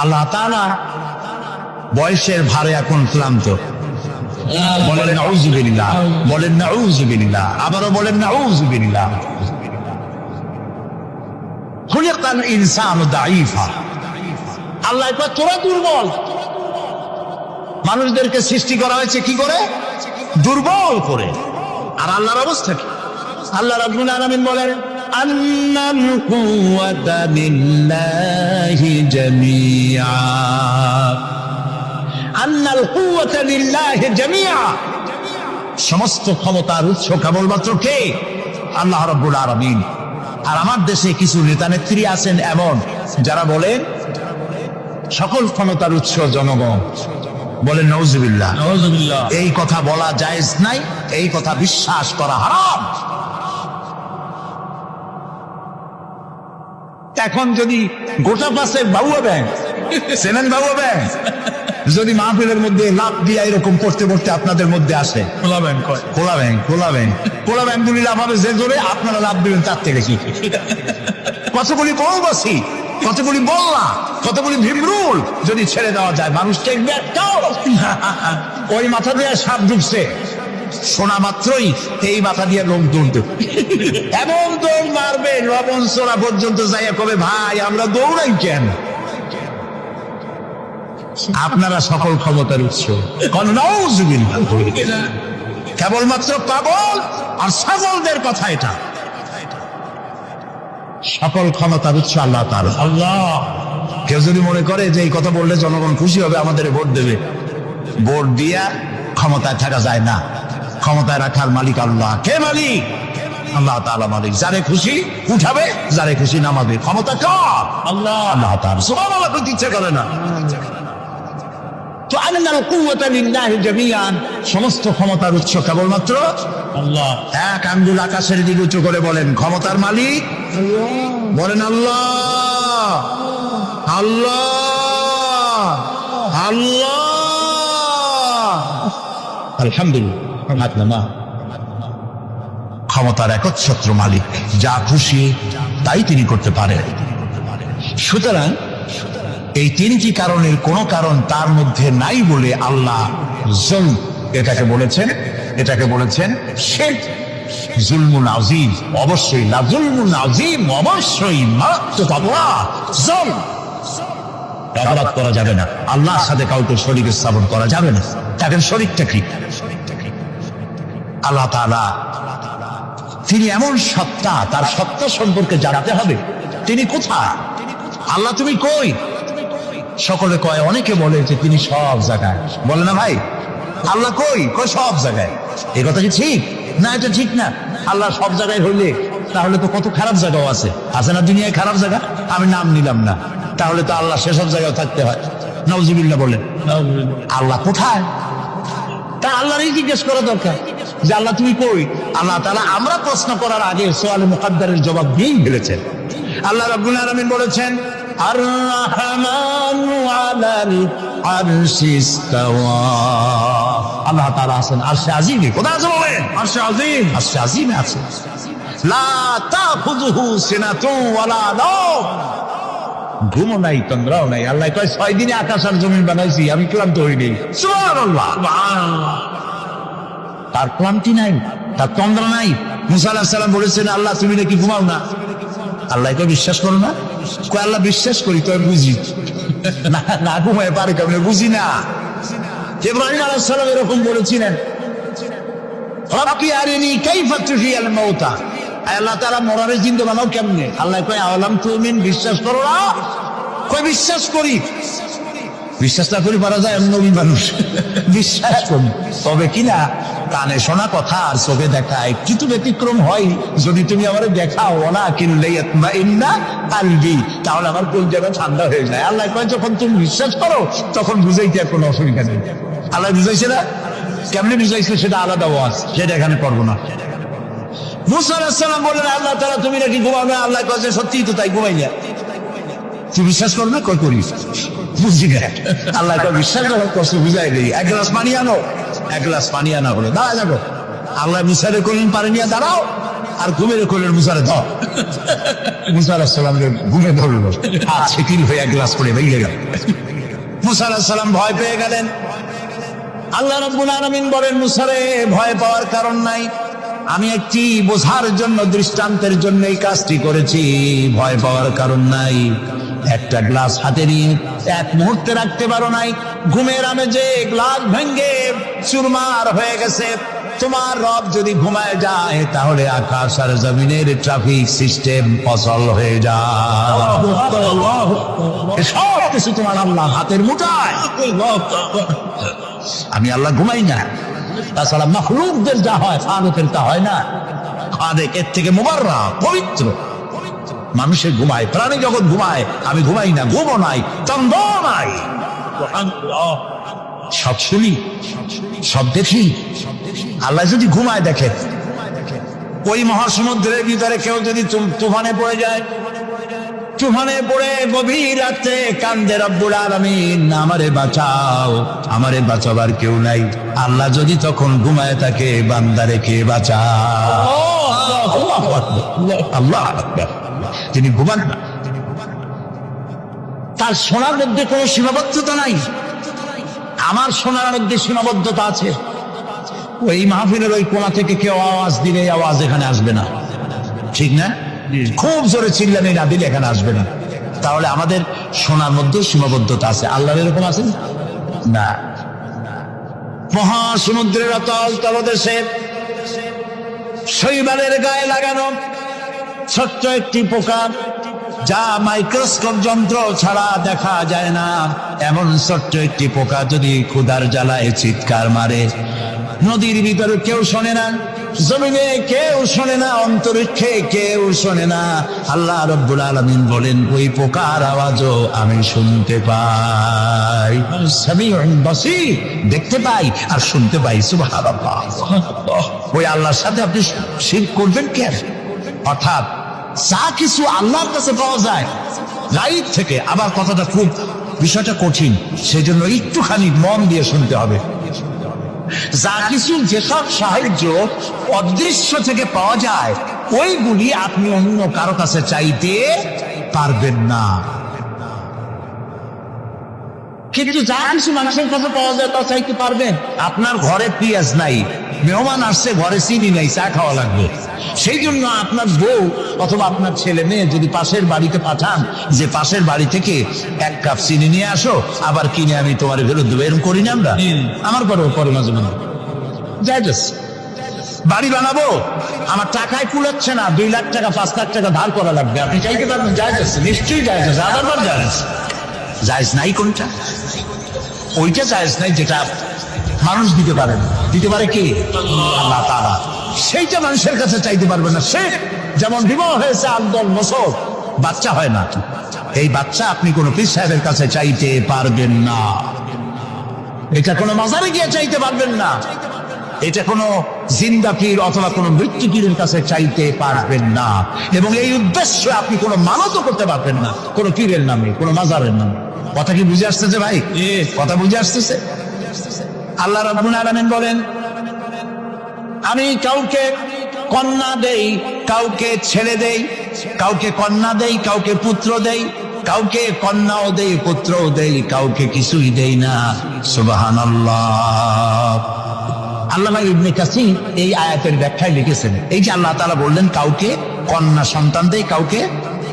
আল্লাহ তাআলা বয়সের ভারে এখন ক্লান্ত। বলেন নাউযুবিল্লাহ, বলেন নাউযুবিল্লাহ, আবারও বলেন নাউযুবিল্লাহ। খুলিকাল ইনসানু দাঈফা। আল্লাহ কয় তোরা দুর্বল। মানুষদেরকে সৃষ্টি করা হয়েছে কি করে? দুর্বল করে। আর আল্লাহর অবস্থা কি? আল্লাহ রাব্বুল আলামিন বলেন, আন্নাল কুওয়াতা লিল্লাহি জামিআ। আন্নাল কুওয়াতা লিল্লাহি জামিআ, সমস্ত ক্ষমতার উৎস কেবলমাত্র কে? আল্লাহ রাব্বুল আলামিন। আর আমার দেশে কিছু নেতা নেত্রী আছেন এমন যারা বলেন সকল ক্ষমতার উৎস জনগণ। বলেন নাউজুবিল্লাহ। নাউজুবিল্লাহ। এই কথা বলা জায়েজ নাই, এই কথা বিশ্বাস করা হারাম। এখন যদি গোটা পাশে বাবুয়া ব্যাংক, চেনেন বাবুয়া ব্যাংক, যদি মাহফিলের মধ্যে লাভ দিয়া এরকম পড়তে পড়তে আপনাদের মধ্যে আসে, খোলা ব্যাংক কয়। খোলা ব্যাংক, খোলা ব্যাংক, খোলা ব্যাংক গুলি লাভ হবে যে জোরে, আপনারা লাভ দিবেন তার থেকে কি? কতগুলি কৌবাসী, কতগুলি বল্লা, কতগুলি ভিমরুল যদি ছেড়ে দেওয়া যায়, মানুষ দেখবে একটাও ওই মাথা দিয়ে সাপ ঢুকছে, শোনা মাত্রই এই মাথা দিয়ে লোক দৌড়তে এবং দৌড় মারবে লবণ সোনা পর্যন্ত যাইয়া কবে ভাই আমরা দৌড়াই কেন? আপনারা সকল ক্ষমতার উৎস। কেবলমাত্র পাগল আর ছাগলদের কথা এটা। সকল ক্ষমতার উৎস আল্লাহ তাআলা। আল্লাহ। কেউ যদি মনে করে যে এই কথা বললে জনগণ খুশি হবে, আমাদের ভোট দেবে, ভোট দিয়া ক্ষমতায় থাকা যায় না। ক্ষমতায় রাখার মালিক আল্লাহ। কে মালিক? আল্লাহ তাআলা মালিক। যারে খুশি উঠাবে, যারে খুশি নামাবে। ক্ষমতা কার? আল্লাহ। আল্লাহ তাআলা। সুবহানাল্লাহ, করতে ইচ্ছা করে না। তো আন্নাল কুওয়াতা লিল্লাহি জামিআন, সমস্ত ক্ষমতার উৎস কেবলমাত্র আল্লাহ। এক আঙ্গুল আকাশের দিকে উঁচু করে বলেন ক্ষমতার মালিক। বলেন আল্লাহ, আল্লাহ, আল্লাহ। আলহামদুলিল্লাহ। ক্ষমতার একচ্ছত্র মালিক, যা খুশি তাই তিনি করতে পারেন। সুতরাং এই তিনটি কারণের কোন কারণ তার মধ্যে নাই বলে আল্লাহ জুলম এটাকে বলেছেন, এটাকে বলেছেন শিরক, জুলমুন আযীম। অবশ্যই লা জুলমুন আযীম, অবশ্যই মারাত্মক অপরাধ জুলম। অপরাধ করা যাবে না, আল্লাহর সাথে কাউকে শরীক স্থাপন করা যাবে না। তাদের শরীকটা কি? আল্লাহ তাআলা তিনি এমন সত্তা, তার সত্তা সম্পর্কে জানাতে হবে। তিনি কোথায়? আল্লাহ তুমি কই? সকলে কয়, অনেকে বলে যে তিনি সব জায়গায়। বলে না ভাই আল্লাহ কই? কই সব জায়গায়। এই কথা কি ঠিক? না, এটা ঠিক না। আল্লাহ সব জায়গায় হইলে তাহলে তো কত খারাপ জায়গাও আছে। আছে না দুনিয়ায় খারাপ জায়গা? আমি নাম নিলাম না। তাহলে তো আল্লাহ সেসব জায়গায় থাকতে হয়। নাউজুবিল্লাহ বলেন। আল্লাহ কোথায়? তা আল্লাহরই জিজ্ঞেস করা দরকার যে আল্লাহ তুমি কই? আল্লাহ তাআলা আমরা প্রশ্ন করার আগে সোয়ালে মুকাদ্দারের জবাব দিয়েই ফেলেছেন। আল্লাহ রাব্বুল আলামিন বলেছেন আর রাহমানু আলাল আরশি ইসতাওয়া। আল্লাহ তাআলা আছেন আরশে আজিমে। কোথায় আছে বলেন? আরশে আজিম। আরশে আজিমে আছে। লা তাখুযুহু সিনাতুন ওয়ালা নাওম, ঘুমও নাই তন্দ্রাও নাই। আল্লাহ কয় 6 দিনে আকাশ আর জমিন বানাইছি, আমি ক্লান্ত হইনি। সুবহানাল্লাহ। তার ক্লান্তি নাই, তার তন্দ্রা নাই। মুসা আলাইহিস সালাম বলেছেন আল্লাহ তুমি নাকি ঘুমাও না। আল্লাহ কয় বিশ্বাস করো না? কয় আল্লাহ বিশ্বাস করি, তো বুঝি না, না ঘুমায় পারে কেমনে? বুঝি না। ইব্রাহিম আলাইহিস সালাম এরকম বলেছিলেন রব্বি আরিনি কাইফা তুহিয়াল মাউতা, আল্লাহ তাআলা মরারে জিন্দা বানাও কেমনে? আল্লাহ কয় আওয়ালাম তুমিন, বিশ্বাস করো না? কয় বিশ্বাস করি। বিশ্বাস না করি পারা যায়? নবী মানুষ বিশ্বাস করি, তবে কিনা কানে শোনা কথা আর চোখে দেখা একটু ব্যতিক্রম হয়। যদি তুমি আমারে দেখাও না কিনলে কালবি, তাহলে আমার কলজাটা ঠান্ডা হয়ে যায়। আল্লাহ কয় যখন তুমি বিশ্বাস করো তখন বুঝাইতে আর কোনো অসুবিধা নেই। আল্লাহ বুঝাইছে না? কেমনে বুঝাইছে সেটা আলাদা ওয়াজ, সেটা এখানে করবো না। মুসা আলাইহিস সালাম বললেন আল্লাহ তাআলা তুমি নাকি ঘুমাও না। আল্লাহ কয় সত্যিই তো তাই, ঘুমাই না। তুই বিশ্বাস কর না? কই করি বুঝি না। আল্লাহ কয় বিশ্বাস করছো বুঝাই দেই। 1 গ্লাস পানি আনো। 1 গ্লাস পানি আনা হলো, দাঁড়া যাবো। আল্লাহ মুসারে কইলেন পানি নিয়ে দাঁড়াও, আর ঘুমের কইলেন মুসারে ধর। মুসা আলাইহিস সালাম ঘুমে ধরলো, আর শিথিল হয়ে 1 গ্লাস করে বেরিয়ে গেল। মুসা আলাইহিস সালাম ভয় পেয়ে গেলেন। আল্লাহ রাব্বুল আলামিন বলেন মুসারে ভয় পাওয়ার কারণ নাই, আমি একটি বোঝার জন্য, দৃষ্টান্তের জন্য এই কাজটি করেছি। ভয় পাওয়ার কারণ নাই। একটা গ্লাস হাতে নিয়ে 1 মুহূর্তে রাখতে পারো নাই। ঘুমের আমেজে গ্লাস ভেঙে চুরমার হয়ে গেছে। তোমার রব যদি ঘুমায় যায় তাহলে আকাশ আর জমিনের ট্রাফিক সিস্টেম অচল হয়ে যায়। সব কিছু তোমার আল্লাহ হাতের মুঠায়। আমি আল্লাহ ঘুমাই না, তাছাড়া মাখলুকদের যা হয় খালেকের তা হয় না। খালেক এর থেকে মুবাররা, পবিত্র। মানুষের ঘুমায়, প্রাণী জগৎ ঘুমায়, আমি ঘুমাই না, ঘুমও নাই, চন্দ নাই, সব শুনি, সব দেখি। আল্লাহ যদি ঘুমায় দেখেন, ওই মহাসমুদ্রের ভিতরে কেউ যদি তুফানে পড়ে যায়, তুফানে পড়ে গভীর রাতে কান্দে রব্বুল আলামিন, আমারে বাঁচাও, আমারে বাঁচাবার কেউ নাই। আল্লাহ যদি তখন ঘুমায় থাকে, বান্দারে কে বাঁচাও? আল্লাহু আকবার, আল্লাহু আকবার। তিনি ঘুমান না, তার শোনার মধ্যে কোনো সীমাবদ্ধতা নাই। আমার শোনার মধ্যে সীমাবদ্ধতা আছে। ওই মাহফিলের ওই কোণা থেকে কেউ আওয়াজ দিলে আওয়াজ এখানে আসবে না, ঠিক না? খুব জোরে চিল্লানি না দিলে এখানে আসবে না। তাহলে আমাদের শোনার মধ্যে সীমাবদ্ধতা আছে। আল্লাহর এরকম আছে না? মহাসমুদ্রের অতল তলদেশে শৈবালের গায়ে লাগানো ছোট্ট একটি পোকা, যা মাইক্রোস্কোপ যন্ত্র ছাড়া দেখা যায় না, এমন ছোট্ট একটি পোকা যদি ক্ষুধার জ্বালায় চিৎকার মারে, নদীর ভিতরে কেউ শোনে না, জমিনে কেউ শোনে না, অন্তরিক্ষে কেউ শোনে না। আল্লাহ রাব্বুল আলামিন বলেন, ওই পোকার আওয়াজও আমি শুনতে পাই। সামিউন বাসীর, দেখতে পাই আর শুনতে পাই। সুবহানাল্লাহ। ওই আল্লাহর সাথে আপনি শিরক করবেন কেন? অর্থাৎ যা কিছু আল্লাহর কাছে পাওয়া যায় গায়েব থেকে, আবার কথাটা খুব বিষয়টা কঠিন, সেজন্য একটুখানি মন দিয়ে শুনতে হবে। যা কিছু যেসব সাহায্য অদৃশ্য থেকে পাওয়া যায়, ওইগুলি আপনি অন্য কারো কাছে চাইতে পারবেন না। কিন্তু যা কিছু মানুষের কাছে পাওয়া যায় তা চাইতে পারবেন। আপনার ঘরে পেঁয়াজ নাই, মেহমান আসছে, ঘরে চিনি নাই, চা খাওয়া লাগবে। সেই জন্য আপনার বউ অথবা আপনার ছেলে মেয়ে যদি পাশের বাড়িতে পাঠান যে পাশের বাড়ি থেকে 1 কাপ চিনি নিয়ে আসো, আবার কিনে আমি তোমার ফেরত দেবো, এরকম করি না আমরা? আমার পরে মাঝে মাঝে জায়েজ। বাড়ি বানাবো, আমার টাকায় কুলাচ্ছে না, 2 লাখ টাকা 5 লাখ টাকা ধার করা লাগবে, আপনি চাইতে পারবেন? জায়েজ আছে, নিশ্চয়ই জায়েজ আছে। আবার জায়েজ, জায়েজ নাই কোনটা? ওইটা জায়েজ নাই যেটা মানুষ দিতে পারে না। দিতে পারে কি? আল্লাহ তাআলা। সেইটা মানুষের কাছে চাইতে পারবে না। সে যেমন বিবাহ হয়েছে 8-10 বছর, বাচ্চা হয় না, এই বাচ্চা আপনি কোন পীর সাহেবের কাছে চাইতে পারবেন না। এটা কোনো মাজারে গিয়ে চাইতে পারবেন না। এটা কোনো জিন্দা পীর অথবা কোনো মৃত্যু পীরের কাছে চাইতে পারবেন না। এবং এই উদ্দেশ্যে আপনি কোনো মানতও করতে পারবেন না কোনো পীরের নামে, কোনো মাজারের নামে। কথা কি বুঝে আসতেছে ভাই? কথা বুঝে আসতেছে? আল্লাহ রাব্বুল আলামিন বলেন, আমি কাউকে কন্যা দেই, কাউকে ছেলে দেই, কাউকে কন্যা দেই, কাউকে পুত্র দেই, কাউকে কন্যাও দেই, পুত্রও দেই, কাউকে কিছুই দেই না। সুবহানাল্লাহ। আল্লামা ইবনে কাসির এই আয়াতের ব্যাখ্যায় লিখেছেন, এই যে আল্লাহ তাআলা বললেন কাউকে কন্যা সন্তান দেই, কাউকে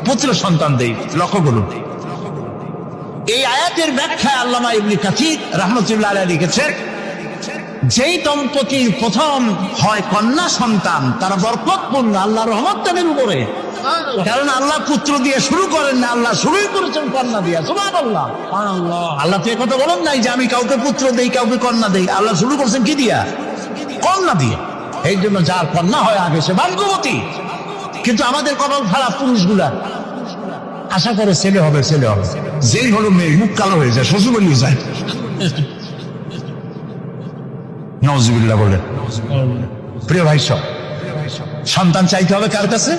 পুত্র সন্তান দেই, লক্ষ্য করুন এই আয়াতের ব্যাখ্যায় আল্লামা ইবনে কাসির রাহমাতুল্লাহ আলাইহি লিখেছেন, যেই দম্পতির প্রথম হয় কন্যা সন্তান তারা বরকতপূর্ণ, আল্লাহর রহমত তাদের উপরে। কারণ আল্লাহ পুত্র দিয়ে শুরু করেন না, আল্লাহ শুরুই করেছেন কন্যা দিয়া। সুবহানাল্লাহ। আল্লাহ তো কথা বলেন নাই যে আমি কাউকে পুত্র দেই, কাউকে কন্যা দেই। আল্লাহ শুরু করছেন কি দিয়া? কন্যা দিয়ে। এই জন্য যার কন্যা হয় আগে সে ভাগ্যবতী। কিন্তু আমাদের কপাল খারাপ, পুরুষগুলা আশা করে ছেলে হবে, ছেলে হবে, যেই হলো মেয়ে মুখ কালো হয়ে যায়, শ্বশুর বাড়ি যায়। নওয়াজুবিল্লাহ বলেন। প্রিয় ভাই সব, সন্তান চাইতে হবে কার কাছে?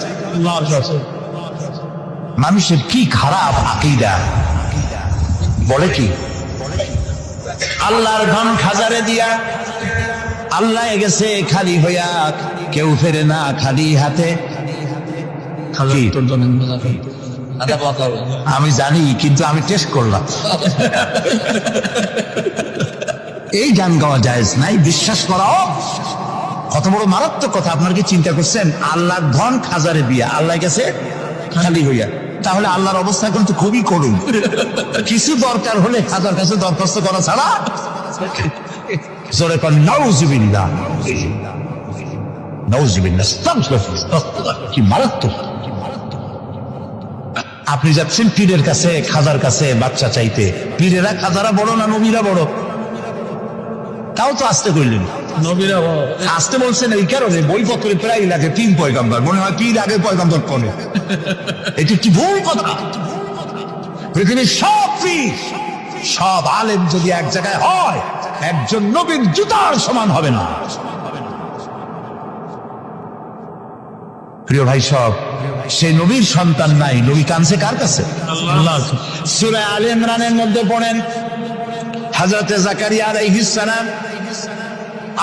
মানুষের কি খারাপ আকীদা, বলে কি আল্লাহর ধন খাজারে দিয়া আল্লাহ গেছে খালি হইয়া, কেউ ফেরে না খালি হাতে। আমি জানি, কিন্তু আমি টেস্ট করলাম। এই গান গাওয়া জায়েজ নাই, বিশ্বাস করাও কত বড় মারাত্মক কথা। আপনার কি চিন্তা করছেন? আল্লাহর ধন খাজারে দিয়া আল্লাহ গেছে খালি হইয়া, তাহলে আল্লাহর অবস্থা কিন্তু খুবই করুণ। কিছু দরকার হলে খাজার কাছে দরখাস্ত করা ছাড়া জোরে কোন নাউজুবিল্লাহ, নাউজুবিল্লাহ, আস্তাগফিরুল্লাহ। কি মারাত্মক! আপনি যাচ্ছেন পীরের কাছে, খাজার কাছে বাচ্চা চাইতে, পীরেরা খাজারা বড় না নবীরা বড়? তাও তো আসতে করলেন, নবীরা বড়। আসতে বলছেন এই কারণে বইপত্রে প্রায় লাগে 3 পয়গাম্বর, মনে হয় পীর আগে পয়গাম্বর করে। এটি কি ভুল কথা? পৃথিবীর সব পীর, সব আলেম যদি এক জায়গায় হয়, একজন নবীর জুতার সমান হবে না। প্রিয় ভাই সব, সেই নবীর সন্তান নাই, নবী কানছে কার কাছে? আল্লাহ। সূরা আলে ইমরানের মধ্যে পড়েন, হযরত জাকারিয়া আলাইহিস সালাম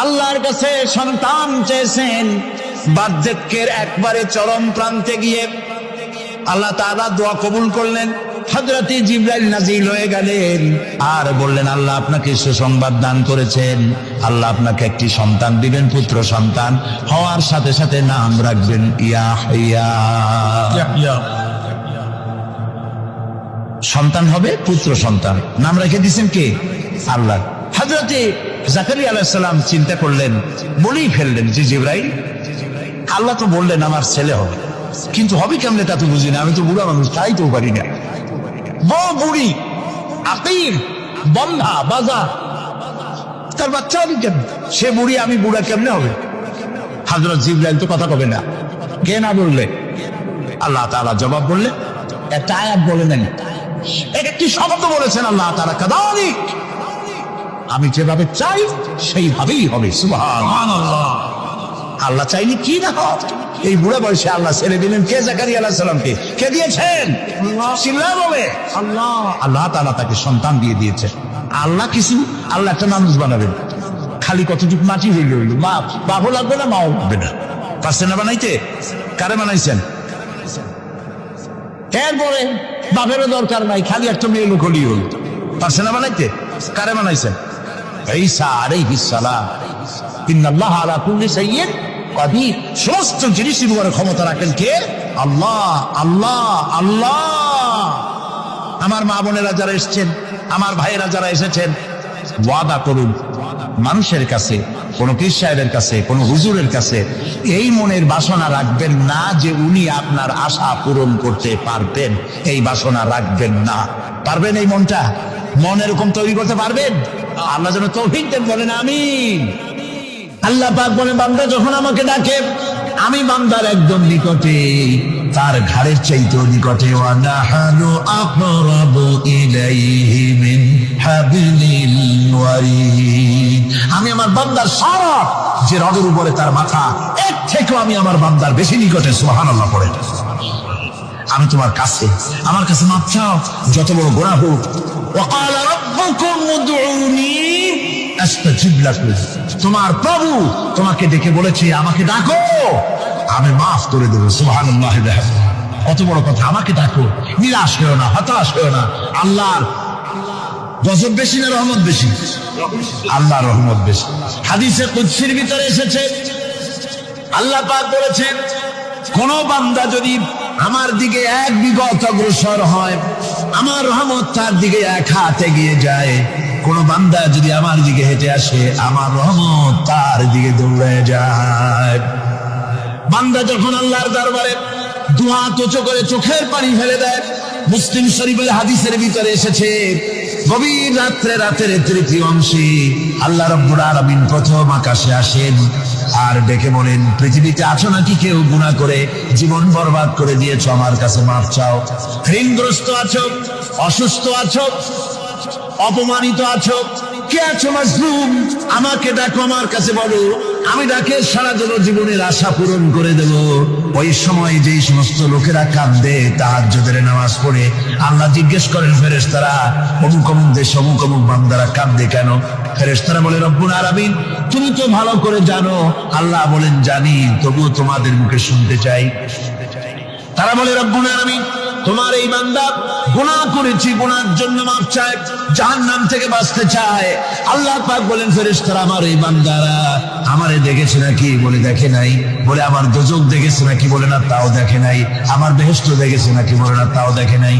আল্লাহর কাছে সন্তান চেয়েছেন। বার্ধক্যের একবারে চরম প্রান্তে গিয়ে আল্লাহ তাআলা দোয়া কবুল করলেন। হযরত জিবরাইল নাজিল হয়ে গেলেন আর বললেন, আল্লাহ আপনাকে সুসংবাদ দান করেছেন, আল্লাহ আপনাকে একটি সন্তান দিবেন, পুত্র সন্তান। হওয়ার সাথে সাথে নাম রাখবেন ইয়াহইয়া। ইয়া। সন্তান হবে, পুত্র সন্তান, নাম রেখে দিয়েছেন কে? আল্লাহ। হযরতে জাকারিয়া আলাইহিস সালাম চিন্তা করলেন, বলেই ফেললেন যে জিবরাইল, আল্লাহ তো বললেন আমার ছেলে হবে, কিন্তু হবে কেমনে তা তো বুঝি না, আমি তো বুড়া মানুষ, তাই তো পারি না। বউ বুড়ি, আকিম, বন্ধা, বাজা, তার বাচ্চা হবে কেন? সে বুড়ি, আমি বুড়া, কেমনে হবে? হযরত জিবরাইল তো কথা কবে না, কে না বললে? আল্লাহ তাআলা জবাব বললেন, একটা আয়াত বলে নেন, একটি শব্দ বলেছেন আল্লাহ তাআলা, কাদালিক, আমি যেভাবে চাই সেইভাবেই হবে। সুবহানাল্লাহ। আল্লাহ চাইনি কি না হোক। এই বুড়া বয়সে আল্লাহ ছেড়ে দিলেন কে? জাকারিয়া আলাইহিস সালামকে। কে দিয়েছেন? চিল্লায় বলে আল্লাহ। আল্লাহ তাআলা তাকে সন্তান দিয়ে দিয়েছে। আল্লাহ কিছু, আল্লাহ একটা মানুষ বানাবেন, খালি কতটুকু মাটি হইলে হইল, বাপও লাগবে না, মাও লাগবে না। পারছেন না বানাইতে? কারে বানাইছেন? এরপরে বাপেরও দরকার নাই, খালি একটা মেয়ে লোক হলি হল। পারছেন না বানাইতে? কারে বানাইছেন? ঈসা আলাইহিস সালাম। ইন্নাল্লাহা আলা কুল্লি শাইইন কাদির। সমস্ত জিনিসের উপরে ক্ষমতা রাখেন কে? আল্লাহ। আল্লাহ, আল্লাহ। আমার মা বোনেরা যারা এসেছেন, আমার ভাইয়েরা যারা এসেছেন, ওয়াদা করুন মানুষের কাছে, কোন পীর সাহেবের কাছে, কোন হুজুরের কাছে এই মনের বাসনা রাখবেন না যে উনি আপনার আশা পূরণ করতে পারবেন। এই বাসনা রাখবেন না। পারবেন? এই মনটা, মন এরকম তৈরি করতে পারবেন? আল্লাহ যেন তৌফিক দেন, বলেন আমিন। আল্লাহ পাক বলেন, বান্দা যখন আমাকে ডাকে, আমি বান্দার একদম নিকটে, তার ঘাড়ের চাইতেও নিকটে। ওয়ানাহানু আকরাবু ইলাইহি মিন হাবিলিল ওয়ারিদ। আমি আমার বান্দার সারা যে রগের উপরে তার মাথা, এর থেকেও আমি আমার বান্দার বেশি নিকটে। সুবহানাল্লাহ পড়ে। আমি তোমার কাছে, আমার কাছে মাপ চাও, যত বড় গুনাহ হোক। ওয়াকালা রাব্বুকুম উদউনি আস্তাজিব লাকুম। তোমার প্রভু তোমাকে ডেকে বলেছে, আমাকে ডাকো, আমি মাফ করে দেবো। সুবহানাল্লাহ। কত বড় কথা, আমাকে ডাকো, নিরাশ হয়েও না, হতাশ হয়েও না। আল্লাহর গজব বেশি না রহমত বেশি? আল্লাহর রহমত বেশি। হাদিসে কুদসির ভিতরে এসেছে, আল্লাহ পাক বলেছেন, কোন বান্দা যদি আমার দিকে 1 বিঘত অগ্রসর হয়, আমার রহমত তার দিকে 1 হাত এগিয়ে যায়। কোন বান্দা যদি আমার দিকে হেঁটে আসে, আমার রহমত তার দিকে দৌড়ে যায়। বান্দা যখন আল্লাহর দরবারে 2 হাত উঁচু করে চোখের পানি ফেলে দেয়, মুসলিম শরীফের হাদিসের ভিতরে এসেছে, গভীর রাত্রে, রাতের 3য় অংশে আল্লাহ রাব্বুল আলামিন প্রথম আকাশে আসেন আর ডেকে বলেন, পৃথিবীতে আছো নাকি কেউ গুনাহ করে জীবন বরবাদ করে দিয়েছো, আমার কাছে মাফ চাও। ঋণগ্রস্ত আছো, অসুস্থ আছো, অপমানিত আছো, কে আছো মাজলুম, আমাকে ডাকো, আমার কাছে বলো, আমি ডাকে সারা জীবনের আশা পূরণ করে দেব। ওই সময় যেই সমস্ত লোকেরা কাঁদে তাহাজ্জুদের নামাজ পড়ে, আল্লাহ জিজ্ঞেস করেন ফেরেশতারা, অমুক অমুক দেশ অমুক অমুক বান্দারা কাঁদে কেন? ফেরেশতারা বলে, রব্বুল আলামিন তুমি তো ভালো করে জানো। আল্লাহ বলেন, জানি, তবুও তোমাদের মুখে শুনতে চাই। তারা বলে, রব্বুল আলামিন তোমার এই বান্দা গুনাহ করেছি, গুনার জন্য মাফ চায়, জাহান্নাম থেকে বাঁচতে চায়। আল্লাহ পাক বলেন, ফেরেশতারা আমার এই বান্দারা আমারে দেখেছে নাকি? বলে দেখে নাই। বলে আমার দোজখ দেখেছে নাকি? বলে না, তাও দেখে নাই। আমার বেহেশত দেখেছে নাকি? বলে না, তাও দেখে নাই।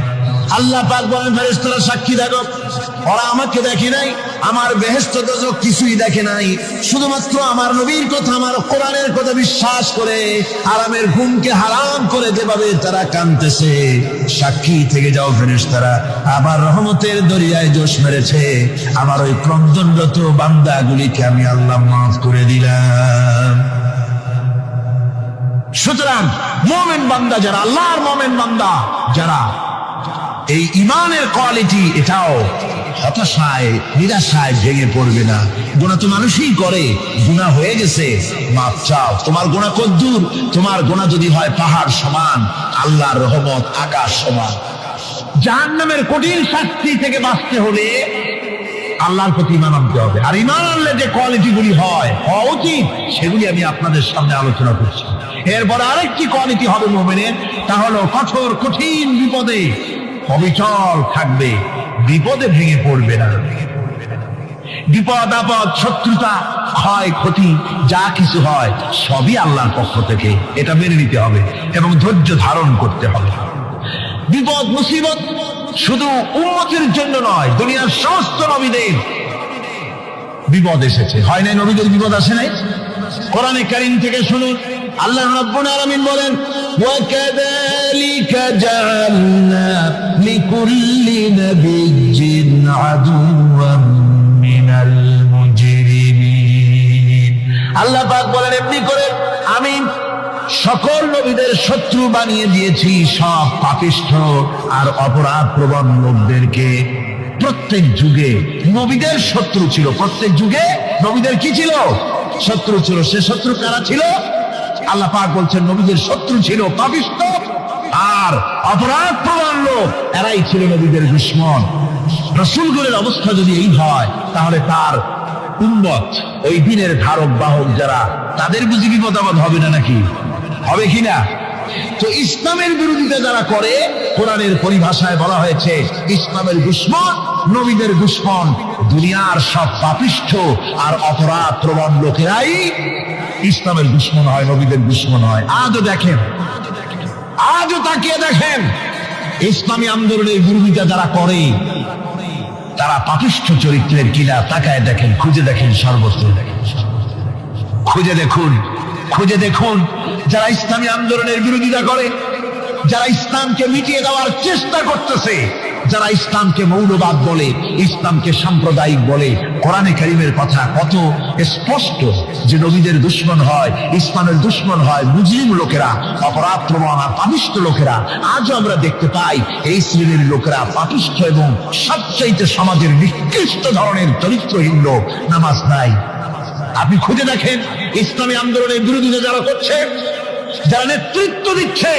আল্লাহ পাক বলেন, ফেরেশতারা সাক্ষী থাকো, ওরা আমাকে দেখে নাই, আমার বেহেশত দোজখ কিছুই দেখে নাই, শুধুমাত্র আমার নবীর কথা, আমার কোরআনের কথা বিশ্বাস করে আরামের ঘুমকে হারাম করে যেভাবে তারা কাঁদতেছে, সাক্ষী থেকে যাও ফেরেশতারা, আবার রহমতের দরিয়ায় জোশ মেরেছে আমার ওই ক্রন্দনরত বান্দাগুলিকে আমি আল্লাহ মাফ করে দিলাম। সুতরাং মুমিন বান্দা যারা, আল্লাহর মুমিন বান্দা যারা, এই ইমানের কোয়ালিটি এটাও হতাশায় নিরাশায় ভেঙে পড়বে না। গুনাহ তো মানুষই করে, গুনাহ হয়ে গেছে মাফ চাও। তোমার গুনাহ কদ্দুর? তোমার গুনাহ যদি হয় পাহাড় সমান, আল্লাহর রহমত আকাশ সমান। জাহান্নামের কঠিন শাস্তি থেকে বাঁচতে হলে আল্লাহর প্রতি ঈমান আনতে হবে। আর ঈমান আনলে যে কোয়ালিটি গুলি হওয়া উচিত সেগুলি আমি আপনাদের সামনে আলোচনা করছি। এরপর আরেকটি কোয়ালিটি হবে মুমিনের, তা হলো কঠোর কঠিন বিপদে অবিচল থাকবে, বিপদে ভেঙে পড়বে না। বিপদ আপদ, শত্রুতা, ক্ষয় ক্ষতি যা কিছু হয় সবই আল্লাহর পক্ষ থেকে, এটা মেনে নিতে হবে এবং ধৈর্য ধারণ করতে হবে। বিপদ মুসিবত শুধু উম্মতের জন্য নয়, দুনিয়ার সমস্ত নবীদের বিপদ এসেছে, হয় নাই? নবীদের বিপদ আসে নাই? কোরআনে কারীম থেকে শুনুন, আল্লাহ রাব্বুল আলামিন বলেন, ওয়াকাযালিকা জাআলনা লিকুল্লি নাবিয়্যিন আদুওয়াম মিনাল মুজরিমিন। আল্লাহ পাক বলেন, এমনি করে আমি সকল নবীদের শত্রু বানিয়ে দিয়েছি সব পাপিষ্ঠ আর অপরাধ প্রবণ লোকদেরকে। প্রত্যেক যুগে নবীদের শত্রু ছিল, প্রত্যেক যুগে নবীদের কি ছিল? শত্রু ছিল। সে শত্রু কারা ছিল? আল্লাহ পাক বলছেন নবীদের শত্রু ছিল পাপিষ্ঠ আর অপরাধ প্রবণ লোক, এরাই ছিল নবীদের দুশমন। রাসূলগণের অবস্থা যদি এই হয়, তাহলে তার উম্মত, ওই দিনের ধারক বাহক যারা, তাদের বুঝি বিপদ আপদ হবে না? নাকি হবে কিনা? তো ইসলামের বিরোধিতা যারা করে, কোরআনের পরিভাষায় বলা হয়েছে ইসলামের দুশমন, নবীদের দুশমন। দুনিয়ার সব পাপিষ্ঠ আর অপরাধ প্রবণ লোকেরাই ইসলামের দুশমন হয়, নবীদের দুশমন হয়। আজও দেখেন, আজও তাকিয়ে দেখেন, ইসলামী আন্দোলনের বিরোধিতা যারা করে তারা পাপিষ্ঠ চরিত্রের কিনা তাকায় দেখেন, খুঁজে দেখেন, সর্বত্র দেখেন, খুঁজে দেখুন, খুঁজে দেখুন। যারা ইসলামী আন্দোলনের বিরোধিতা করে, যারা ইসলামকে মিটিয়ে দেওয়ার চেষ্টা করতেছে, যারা ইসলামকে মৌলবাদ বলে, ইসলামকে সাম্প্রদায়িক বলে, কোরআনে কারীমের কথা কত স্পষ্ট যে নবীদের দুশমন হয়, ইসলামের দুশমন হয় মুজরিম লোকেরা, অপরাধ প্রবণ আর পাপিষ্ঠ লোকেরা। আজও আমরা দেখতে পাই এই শ্রেণীর লোকেরা পাপিষ্ঠ এবং সবচাইতে সমাজের নিকৃষ্ট ধরনের চরিত্রহীন লোক। নামাজ নাই। আপনি খুঁজে দেখেন ইসলামী আন্দোলনের বিরোধিতা যারা করছে, যারা নেতৃত্ব দিচ্ছে,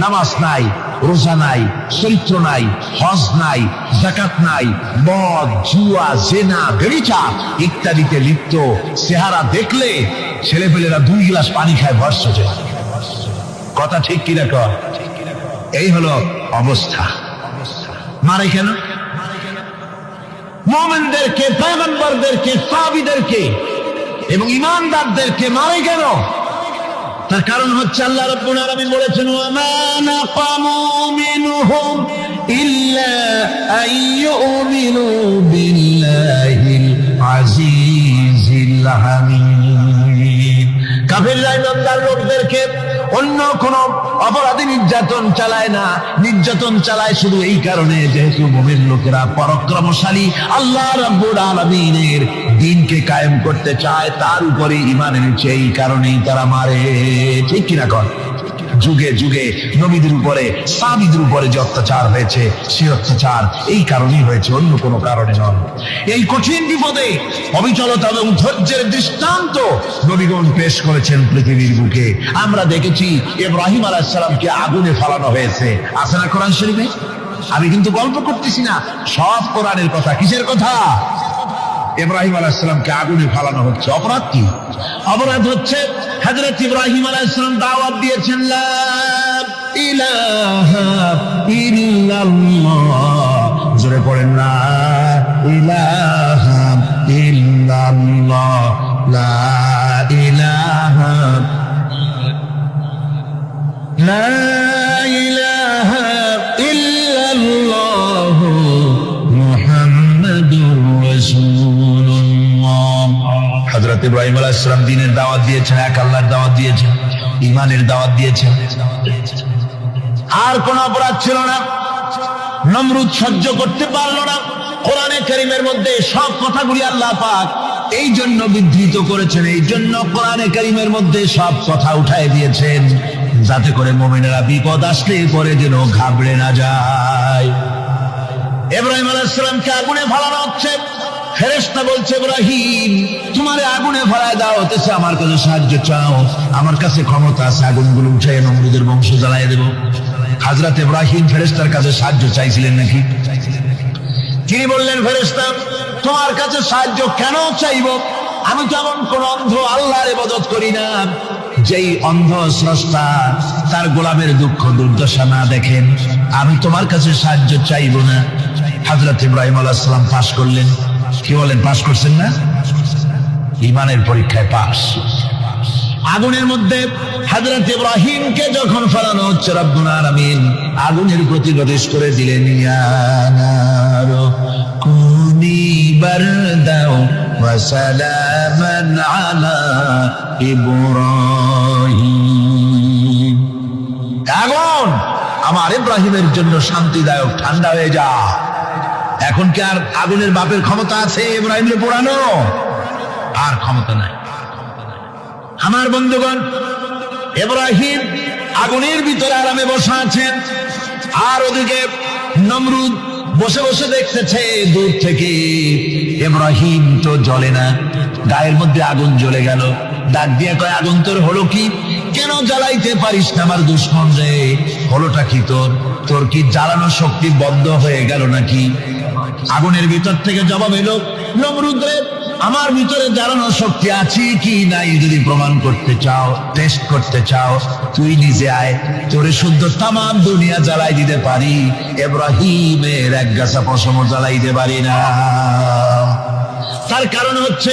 নামাজ নাই, রোজা নাই, চরিত্র নাই, হজ নাই, যাকাত নাই, মদ, জুয়া, জেনা, ব্যভিচার ইত্যাদিতে লিপ্ত। চেহারা দেখলে ছেলেপেলেরা 2 গ্লাস পানি খায় ভর্ষজে। কথা ঠিক কিনা কর? এই হলো অবস্থা। মারে কেন? মুমিনদেরকে, পয়গম্বরদেরকে, সাহাবীদেরকে এবং ঈমানদারদেরকে মারে কেন? তার কারণ হচ্ছে আল্লাহ রাব্বুল আলামিন বলেছেন, ওয়া মা নাকামু মিনহুম ইল্লা আইয়ুমিনু বিল্লাহিল আজিজিল হামিদ। কাফিররা ঈমানদার লোকদেরকে অন্য কোন অপরাধী নির্যাতন চালায় না, নির্যাতন চালায় শুধু এই কারণে যেহেতু মুমিন লোকেরা পরাক্রমশালী, আল্লাহ রাব্বুল আলামিনের দ্বীনকে কায়েম করতে চায়, তার উপরে ঈমান এনেছে, এই কারণেই তারা মারে। ঠিক কিনা কর? যুগে যুগে নবীদের উপরে, সাহাবীদের উপরে যে অত্যাচার হয়েছে, সে অত্যাচার এই কারণেই হয়েছে, অন্য কোনো কারণে নয়। এই কঠিন বিপদে অবিচলতা এবং ধৈর্যের দৃষ্টান্ত নবীগণ পেশ করেছেন পৃথিবীর বুকে। আমরা দেখেছি ইব্রাহিম আলাইহিস সালামকে আগুনে ফেলানো হয়েছে, আছে না কোরআন শরীফে? আমি কিন্তু গল্প করতেছি না, সব কোরআনের কথা। কিসের কথা? ইব্রাহিম আলাইহিস সালামকে আগুনে ফেলানো হচ্ছে। অপরাধ কি? অপরাধ হচ্ছে হযরত ইব্রাহিম আলাইহিস সালাম দাওয়াত দিয়েছেন, লা ইলাহা ইল্লাল্লাহ। জোরে পড়েন, লা ইলাহা ইল্লাল্লাহ, লা ইলাহা, লা ইলাহা ইল্লাল্লাহ মুহাম্মাদুর রাসূল। ইব্রাহিম আলাইহিস সালাম দ্বীনের দাওয়াত দিয়েছেন, এক আল্লাহর দাওয়াত দিয়েছেন, ঈমানের দাওয়াত দিয়েছেন। আর কোন অপরাধ ছিল না। নমরুদ সহ্য করতে পারলো না। কোরআনে কারীমের মধ্যে সব কথাগুলি আল্লাহ পাক এই জন্য বিধৃত করেছেন, এই জন্য কোরআনে কারীমের মধ্যে সব কথা উঠায় দিয়েছেন, যাতে করে মুমিনেরা বিপদ আসলে পরে যেন ঘাবড়ে না যায়। ইব্রাহিম আলাইহিস সালামকে আগুনে ফেলানো হচ্ছে। ফেরেশতা বলছে, ইব্রাহিম তোমারে আগুনে ফেলায় দাও, হতেছে আমার কাছে সাহায্য চাও, আমার কাছে ক্ষমতা আছে, আগুনগুলো উঠে নমরুদের বংশ জ্বালায় দেব। হযরত ইব্রাহিম ফেরেশতার কাছে সাহায্য চাইছিলেন নাকি? তিনি বললেন, ফেরেশতা তোমার কাছে সাহায্য কেন চাইব? আমি তো এমন কোন অন্ধ আল্লাহর ইবাদত করি না যেই অন্ধ স্রষ্টা তার গোলামের দুঃখ দুর্দশা না দেখেন। আমি তোমার কাছে সাহায্য চাইব না। হযরত ইব্রাহিম আলাইহিস সালাম পাশ করলেন। কি বলেন, পাশ করছেন না? ঈমানের পরীক্ষায় পাশ। আগুনের মধ্যে হযরত ইব্রাহিমকে যখন ফেলানো হচ্ছে, রব্বুল আলামিন আগুনের প্রতিবাদেশ করে দিলেন, ইয়া নারু কুনি বারদাও ওয়া সালামান আলা ইব্রাহিম। আগুন আমার ইব্রাহিমের জন্য শান্তিদায়ক, ঠান্ডা হয়ে যা। এখন কি আর আগুনের বাপের ক্ষমতা আছে ইব্রাহিমকে পোড়ানো? আর ক্ষমতা নাই। আমার বন্ধুগণ, ইব্রাহিম আগুনের ভিতরে আরামে বসা আছেন, আর ওদিকে নমরুদ বসে বসে দেখতেছে দূর থেকে। ইব্রাহিম তো জ্বলে না, গায়ের মধ্যে আগুন জ্বলে গেল। ডাক দিয়ে কয়, আগুন তোর হলো কি? কেন জ্বালাইতে পারিস না আমার দুশমন রে? হলোটা কি তোর? তোর কি জ্বালানো শক্তি বন্ধ হয়ে গেল নাকি? আগুনের ভিতর থেকে জবাব এলো, নমরুদ রে, আমার ভিতরে জ্বালানোর শক্তি আছে কি নাই যদি প্রমাণ করতে চাও, টেস্ট করতে চাও, তুই নিজে আয়, তোরে শুদ্ধ তামাম দুনিয়া জ্বালাই দিতে পারি, ইব্রাহিমের এক গাছা পশমও জ্বালাইতে পারি না। তার কারণ হচ্ছে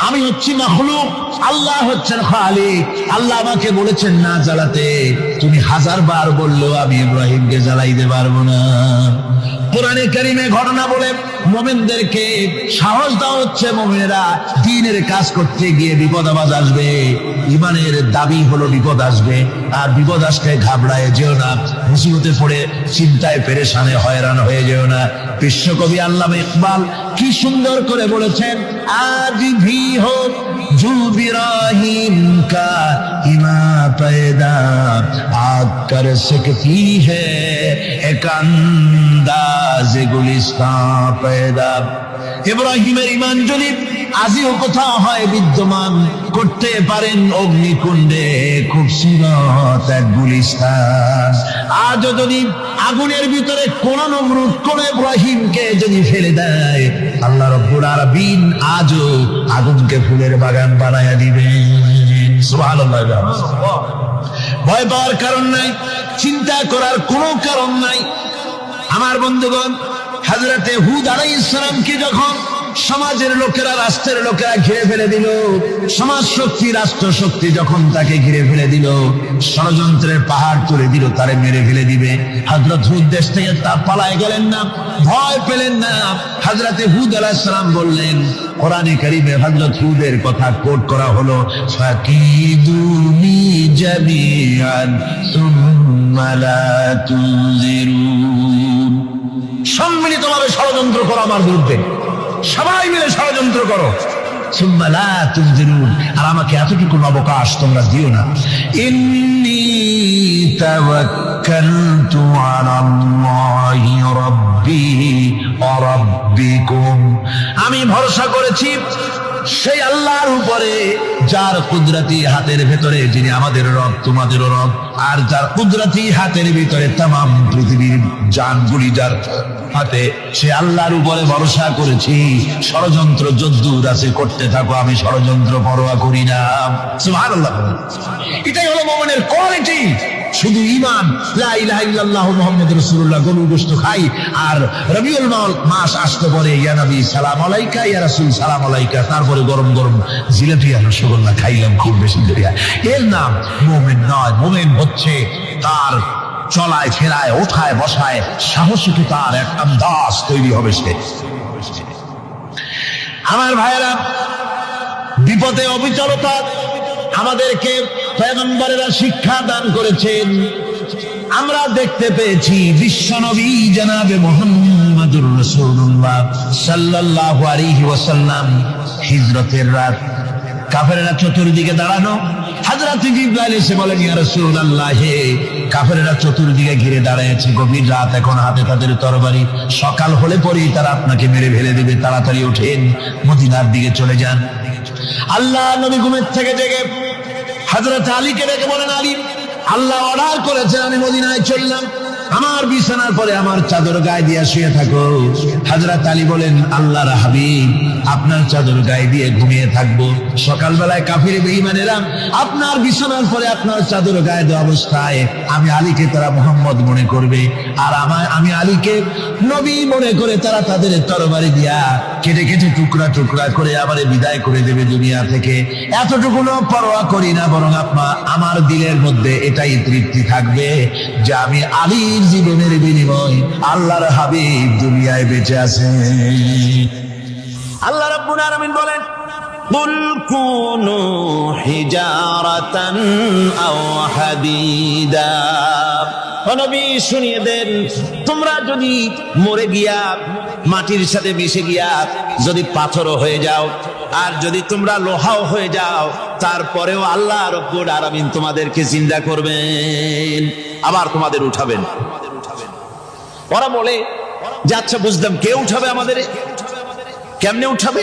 আমি হচ্ছি মাখলুক, আল্লাহ হচ্ছেন খালিক। আল্লাহ আমাকে বলেছেন না জ্বালাতে, তুমি 1000 বার বললেও আমি ইব্রাহিমকে জ্বালাইতে পারবো না। কোরআনে কারীমে ঘটনা বলে মুমিনদেরকে সাহস দেওয়া হচ্ছে, মুমিনেরা দ্বীনের কাজ করতে গিয়ে বিপদ আবাদ আসবে, ঈমানের দাবি হলো বিপদ আসবে, আর বিপদ আসলে ঘাবড়ায় যেও না, মুসিবতে পড়ে চিন্তায় পেরেশানে হয়রান হয়ে যেও না। বিশ্বকবি আল্লামা ইকবাল কি সুন্দর করে বলেছেন, আজ ভি হো জু ইব্রাহিম কা ইমা पैदा आग कर सकती है एक अंदाज गुलिस्तां पैदा। ইব্রাহিমের ঈমান যদি আজিও কোথাও হয় বিদ্যমান, করতে পারেন অগ্নিকুণ্ডে খুবসুরত এক গুলিস্তান। আজও যদি আগুনের ভিতরে কোন নমরুদ কোন ইব্রাহিমকে যদি ফেলে দেয়, আল্লাহ রাব্বুল আলামিন আজও আগুনকে ফুলের বাগান বানায়া দিবেন। সুবহানাল্লাহ। ভয় পাওয়ার কারণ নাই, চিন্তা করার কোনো কারণ নাই। আমার বন্ধুগণ, হযরতে হুদ আলাইহিস সালামকে যখন সমাজের লোকেরা, রাষ্ট্রের লোকেরা ঘিরে ফেলে দিল, সমাজ শক্তি, রাষ্ট্র শক্তি যখন তাকে ঘিরে ফেলে দিল, ষড়যন্ত্রের পাহাড় তুলে দিল, তারে মেরে ফেলে দিবে, হযরত হুদ দেশ থেকে তা পালায় গেলেন না, ভয় পেলেন না। হযরতে হুদ আলাইহিস সালাম বললেন, কোরআনে কারীমে হযরত হুদের কথা কোট করা হলো, ফাকিদুনি জামিআন সুম্মা লা তুনজিরুন। সম্মিলিতভাবে ষড়যন্ত্র করো আমার বিরুদ্ধে, সবাই মিলে ষড়যন্ত্র করো, সুম্মা লা তুনজিরুন, আর আমাকে এতটুকু অবকাশ তোমরা দিও না। ইন্নী তাওয়াক্কালতু আলাল্লাহি রাব্বি ওয়া রাব্বিকুম, আমি ভরসা করেছি সেই আল্লাহর উপরে যার কুদরতি হাতের ভেতরে, যিনি আমাদের রব তোমাদেরও রব, আর যার কুদরতি হাতের ভিতরে তামাম পৃথিবীর জানগুলি যার হাতে, সে আল্লাহর উপরে ভরসা করেছি। ষড়যন্ত্র যদ্দূর আছে করতে থাকো, আমি ষড়যন্ত্র পরোয়া করি না। সুবহানাল্লাহ। এটাই হলো মুমিনের কোয়ালিটি। শুধু ঈমান, লা ইলাহা ইল্লাল্লাহু মুহাম্মাদুর রাসূলুল্লাহ, গরুর গোশত খাই, আর রবিউল মাস আসতে পরে ইয়া নবী সালাম আলাইকা, ইয়া রাসূল সালাম আলাইকা, তারপরে গরম গরম জিলাপি আর রসগোল্লা খাইলাম খুব বেশি করিয়া, এর নাম মুমিন নয়। মুমিন হচ্ছে তার চলায় ফেরায় ওঠায় বসায় সাহসিকতার এক আন্দাজ তৈরি হবে সে। আমার ভাইয়েরা, বিপদে অবিচলতা আমাদেরকে পয়গম্বরেরা শিক্ষা দান করেছেন। আমরা দেখতে পেয়েছি বিশ্বনবী জনাবে মুহাম্মদুর রাসূলুল্লাহ সাল্লাল্লাহু আলাইহি ওয়াসাল্লাম হিজরতের রাত, কাফেররা চতুর্দিকে দাঁড়ানো। হযরত জিবরাইল এসে বলেন, ইয়া রাসূলুল্লাহ, কাফেররা চতুর্দিকে ঘিরে দাঁড়িয়েছে, গভীর রাত, এখন হাতে তাদের তরবারি, সকাল হলে পরেই তারা আপনাকে মেরে ফেলে দেবে, তাড়াতাড়ি ওঠেন, মদিনার দিকে চলে যান। আল্লাহ নবী ঘুমের থেকে জেগে হযরত আলীকে ডেকে বলেন, আলী, আল্লাহ অর্ডার করেছেন আমি মদিনায় চললাম, আমার বিছানার পরে আমার চাদর গায়ে দিয়ে শুয়ে থাকো। হযরত আলী বলেন, আল্লাহর হাবিব, আপনার চাদর গায়ে দিয়ে ঘুমিয়ে থাকবো, সকালবেলায় কাফির বেঈমানেরা আপনার বিছানার পরে আপনার চাদর গায়ে দেওয়া অবস্থায় আমি আলীকে তারা মুহাম্মদ মনে করবে, আর আমি আলীকে নবী মনে করে তারা তাদের তরবারি দিয়া কেটে কেটে টুকরা টুকরা করে আবার বিদায় করে দেবে দুনিয়া থেকে। এতটুকুনো পরোয়া করি না, বরং আমার দিলের মধ্যে এটাই তৃপ্তি থাকবে যে আমি আলীর জীবনের বিনিময় আল্লাহর হাবিব দুনিয়ায় বেঁচে আছেন। আল্লাহ রাব্বুল আলামিন বলেন, কুল কুনু হিজারাতান আও হাদিদা, নবী শুনিয়ে দেন, তোমরা যদি মরে গিয়া মাটির সাথে মিশে গিয়া যদি পাথরও হয়ে যাও, আর যদি তোমরা লোহাও হয়ে যাও, তারপরেও আল্লাহ রাব্বুল আলামিন তোমাদেরকে জিন্দা করবেন, আবার তোমাদের উঠাবেন। ওরা বলে যে আচ্ছা বুঝলাম, কে উঠাবে আমাদের, কেমনে উঠাবে?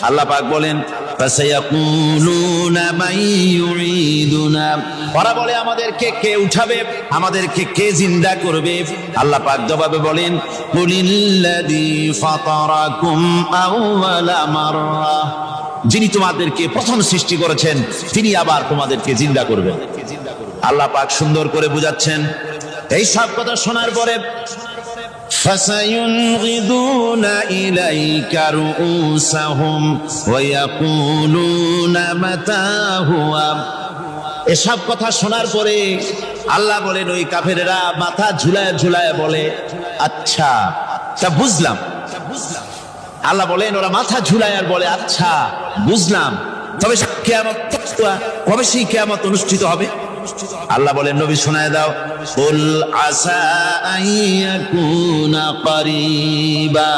আল্লাহ পাক বলেন, ফাসায়াকুলুনা মান ইউঈদুনা, ওরা বলে আমাদেরকে কে উঠাবে, আমাদেরকে কে জিন্দা করবে? আল্লাহ পাক জবাবে বলেন, কুলিল্লাযী ফাতারাকুম আউওয়ালা মাররা, যিনি তোমাদেরকে প্রথম সৃষ্টি করেছেন তিনি আবার তোমাদেরকে জিন্দা করবেন। আল্লাহ পাক সুন্দর করে বুঝাচ্ছেন। এই সব কথা শোনার পরে فَسَيُنْغِضُونَ إِلَيْكَ رُؤُوسَهُمْ وَيَقُولُونَ مَتَى هُوَ, এসব কথা শোনার পরে আল্লাহ বলেন, ওই কাফেরেরা মাথা ঝুলায় ঝুলায় বলে, আচ্ছা তা বুঝলাম। আল্লাহ বলেন, ওরা মাথা ঝুলায় আর বলে, আচ্ছা বুঝলাম, তবে কিয়ামত কবে সেই কিয়ামত অনুষ্ঠিত হবে? আল্লাহ বলেন, নবী শোনায় দাও, কুল আসা আইয়াকুনা করিবা,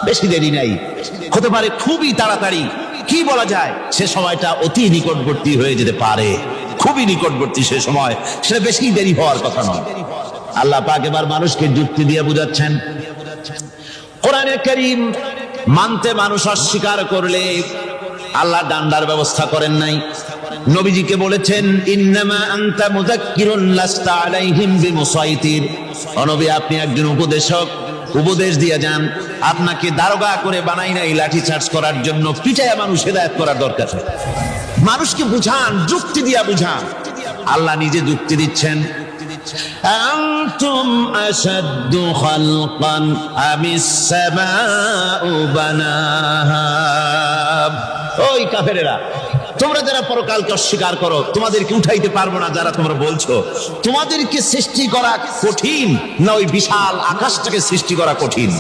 বেশি দেরি নাই, হতে পারে খুবই তাড়াতাড়ি, কি বলা যায়, সে সময়টা অতি নিকটবর্তী হয়ে যেতে পারে, খুবই নিকটবর্তী সে সময়, সেটা বেশি দেরি হওয়ার কথা নয়। আল্লাহ পাক এবার মানুষকে যুক্তি দিয়ে বুঝাচ্ছেন। কোরআনে কারীম মানতে মানুষ অস্বীকার করলে আল্লাহ ডান্ডার ব্যবস্থা করেন নাই। নবীজিকে বলেছেন, ইন্নামা আনতা মুযাক্কিরুন লাস্তা আলাইহিম বিমুসাইতির, ও নবী আপনি একজন উপদেশক, উপদেশ দিয়ে যান, আপনাকে দারোগা করে বানাই নাই লাঠি চার্জ করার জন্য, পিটায়া মানুষ হেদায়েত করার দরকার। মানুষকে বুঝান, যুক্তি দিয়া বুঝান। আল্লাহ নিজে যুক্তি দিচ্ছেন, আনতুম আশাদ্দু খালকান আমিস সামাউ বানাহা, ওই কাফেরেরা, তোমরা যারা পরকালকে অস্বীকার করো, তোমাদেরকে উঠাইতে পারবো না যারা তোমরা বলছো, তোমাদেরকে সৃষ্টি করা কঠিন না ওই বিশাল আকাশটাকে সৃষ্টি করা কঠিন?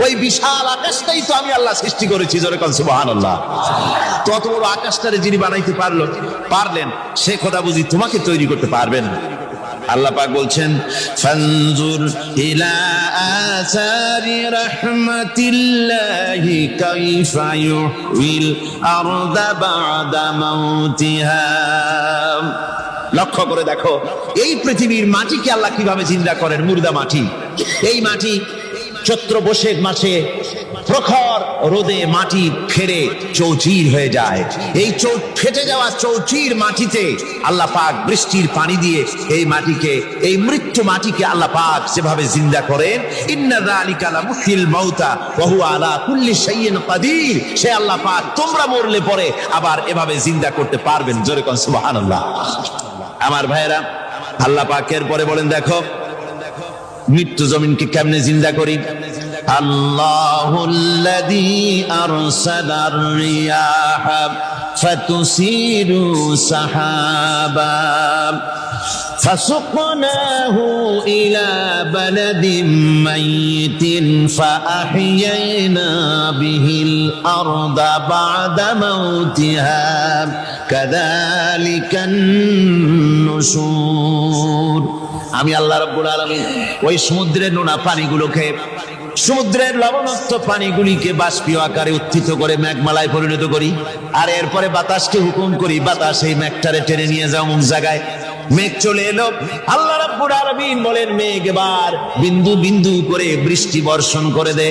ওই বিশাল আকাশটাই তো আমি আল্লাহ সৃষ্টি করেছি, জোরে কোন সুবহানাল্লাহ। তত বড় আকাশটারে যিনি বানাইতে পারলেন, সে কথা বুঝি তোমাকে তৈরি করতে পারবেন না। আল্লাহ পাক বলছেন, ফানজুর ইলা আসারি রাহমাতিল্লাহি কাইফা ইউহিল আরদা বাদা মাউতিহা, লক্ষ্য করে দেখো এই পৃথিবীর মাটিকে আল্লাহ কিভাবে জিন্দা করেন, মুর্দা মাটি। এই মাটি চৈত্র বৈশাখ মাসে প্রখর রোদে মাটি ফেরে চৌচির হয়ে যায়। এই ফেটে যাওয়া চৌচির মাটিতে আল্লাহ পাক বৃষ্টির পানি দিয়ে এই মাটিকে, এই মৃত্যু মাটিকে আল্লাহ পাক যেভাবে জিন্দা করেন, ইন্না যালিকা লামুহিল মাউতা ওয়া হুয়া আলা কুল্লি শাইইন কাদির, সে আল্লাহ পাক তোমরা মরলে পরে আবার এভাবে জিন্দা করতে পারবেন, জোরে কোন সুবহানাল্লাহ। আমার ভাইরা, আল্লাহ পাকের পরে বলেন, দেখো মৃত্যু জমিনকে কেমনে জিন্দা করি। আল্লাহুল্লাযী আরসালার রিয়াহা ফাতুসিরু সাহাবা فسقناه إلى بلد ميت فأحيينا به الأرض بعد موتها كذلك النشور আমি আল্লাহ রাব্বুল আলামিন ওই সমুদ্রের নোনা পানিগুলোকে সমুদ্রের লবণাক্ত পানিগুলিকে বাষ্পীয় আকারে উত্থিত করে মেঘমালায় পরিণত করি আর এরপরে বাতাসকে হুকুম করি বাতাস এই মেঘটারে টেনে নিয়ে যাও অমুক জায়গায় মেঘ চলে এলো আল্লাহ রাব্বুল আলামিন বলেন মেঘ এবার বিন্দু বিন্দু করে বৃষ্টি বর্ষণ করে দে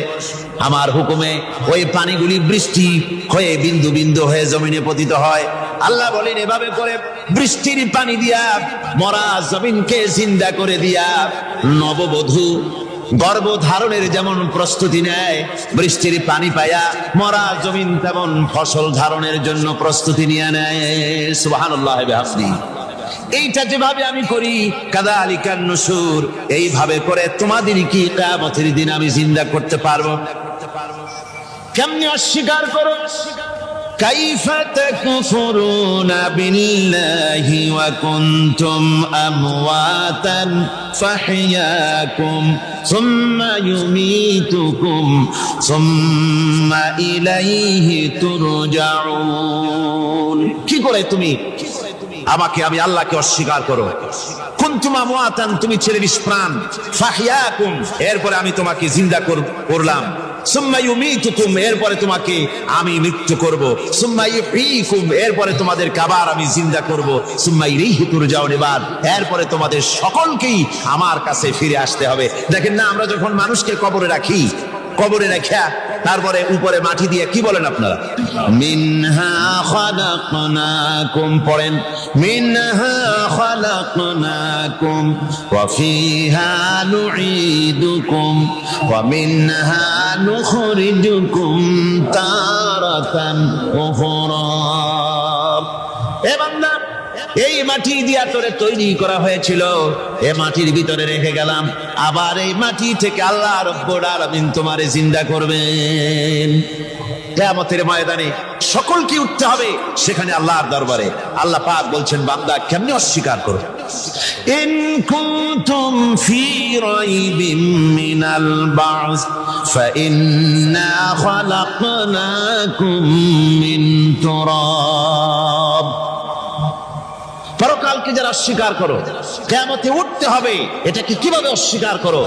আমার হুকুমে ওই পানিগুলি বৃষ্টি হয়ে বিন্দু বিন্দু হয়ে জমিনে পতিত হয় আল্লাহ বলেন এভাবে করে বৃষ্টির পানি দিয়া মরা জমিনকে জিন্দা করে দিয়া নববধূ গর্ভধারণের যেমন প্রস্তুতি নেয় বৃষ্টির পানি পায়া মরা জমিন তেমন ফসল ধারণের জন্য প্রস্তুতি নিয়ে নেয় সুবহানাল্লাহি ওয়া বিহামদিহি এইটা যেভাবে আমি করি কাযালিকান নুশুর এইভাবে করে তোমাদের কি কিয়ামতের দিন আমি জিন্দা করতে পারবো কেমনে অস্বীকার করো কাইফা তাকফুরুনা বিল্লাহি ওয়া কুনতুম আমওয়াতান ফাহইয়াকুম সুম্মা ইউমীতুকুম সুম্মা ইলাইহি তুরজাউন কি করে তুমি আমাকে আমি আল্লাহকে অস্বীকার করো কুনতুম আমওয়াতান তুমি ছিলে নিষ্প্রাণ ফাহইয়াকুম এরপরে আমি তোমাকে জিন্দা করলাম সুম্মা ইউমীতুকুম এরপরে তোমাকে আমি মৃত্যু করব সুম্মা ইউহয়িকুম এরপরে তোমাদের আবার আমি জিন্দা করব সুম্মা ইলাইহি তুরজাউন এরপরে তোমাদের সকলকেই আমার কাছে ফিরে আসতে হবে দেখেন না আমরা যখন মানুষকে কবরে রাখি কবরে রাখা তারপরে উপরে মাটি দিয়ে কি বলেন আপনারা মিনহা খালাকনাকুম পড়েন মিনহা খালাকনাকুম ওয়া ফিহা নুঈদুকুম ওয়া মিনহা নুখরিজুকুম তারাতান উখরা এ বান্দা এই মাটি দিয়া তোরে তৈরি করা হয়েছিল এই মাটির ভিতরে রেখে গেলাম আবার এই মাটি থেকে আল্লাহ রাব্বুল আলামিন তোমারে জিন্দা করবেন কিয়ামতের ময়দানে সকলকে উঠতে হবে সেখানে আল্লাহর দরবারে আল্লাহ পাক বলছেন বান্দা কেমনে অস্বীকার করো ইন কুনতুম ফি রাইবিম মিনাল বা'স ফাইন্না খালাকনাকুম মিন তুরাব পরকালকে যারা অস্বীকার করো কিয়ামতে উঠতে হবে এটাকে কিভাবে অস্বীকার করো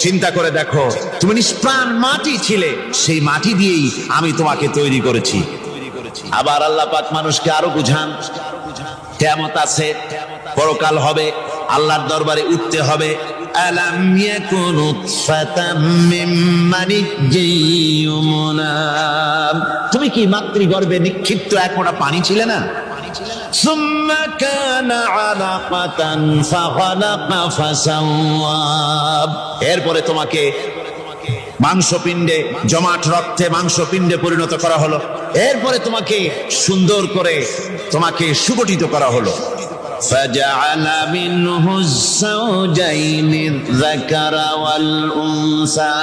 চিন্তা করে দেখো তুমি নিষ্প্রাণ মাটি ছিলে সেই মাটি দিয়েই আমি তোমাকে তৈরি করেছি আবার আল্লাহ পাক মানুষকে আরো বুঝান কিয়ামত আছে পরকাল হবে আল্লাহর দরবারে উঠতে হবে আলাম ইয়াকুন উতফাতাম মিন মানিজ্জিয়ুমনা তুমি কি মাতৃগর্ভে নিক্ষিপ্ত এক ফোঁটা পানি ছিলে না ثم كان علقة فخلق فسوى এরপরে তোমাকে মাংসপিণ্ডে জমাট রক্তে মাংসপিণ্ডে পরিণত করা হলো এরপরে তোমাকে সুন্দর করে তোমাকে সুগঠিত করা হলো فجعل منه الزوجين الذكر والأنثى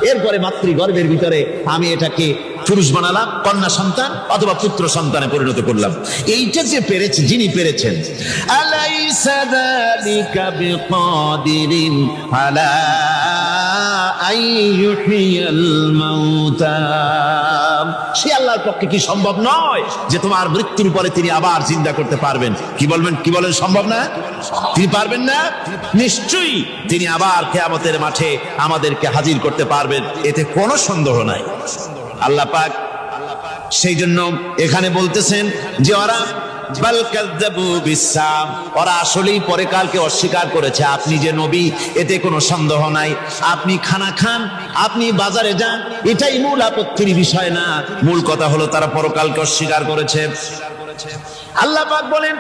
এরপরে মাতৃগর্ভের ভিতরে আমি এটাকে পুরুষ বানালাম কন্যা সন্তান অথবা পুত্র সন্তানে পরিণত করলাম এইটা যে পেরেছে যিনি পেরেছেন আলাইসা যালিকা বিকাদিরিন আলা আইয়ুহিয়াল মাউতা সে আল্লাহর পক্ষে কি সম্ভব নয় যে তোমার মৃত্যুর পরে তিনি আবার জিন্দা করতে পারবেন কি বলেন সম্ভব না তিনি পারবেন না নিশ্চয়ই তিনি আবার কিয়ামতের মাঠে আমাদেরকে হাজির করতে পারবেন এতে কোনো সন্দেহ নাই আল্লাহ পাক সেই জন্য এখানে বলতেছেন যে ওরা বাল কাযযাবু বিসসাম ওরা আসলেই পরকালকে অস্বীকার করেছে আপনি যে নবী এতে কোনো সন্দেহ নাই আপনি খানা খান আপনি বাজারে যান এটাই মূল আপত্তির বিষয় না মূল কথা হলো তারা পরকালকে অস্বীকার করেছে আল্লাহ পাক বলেন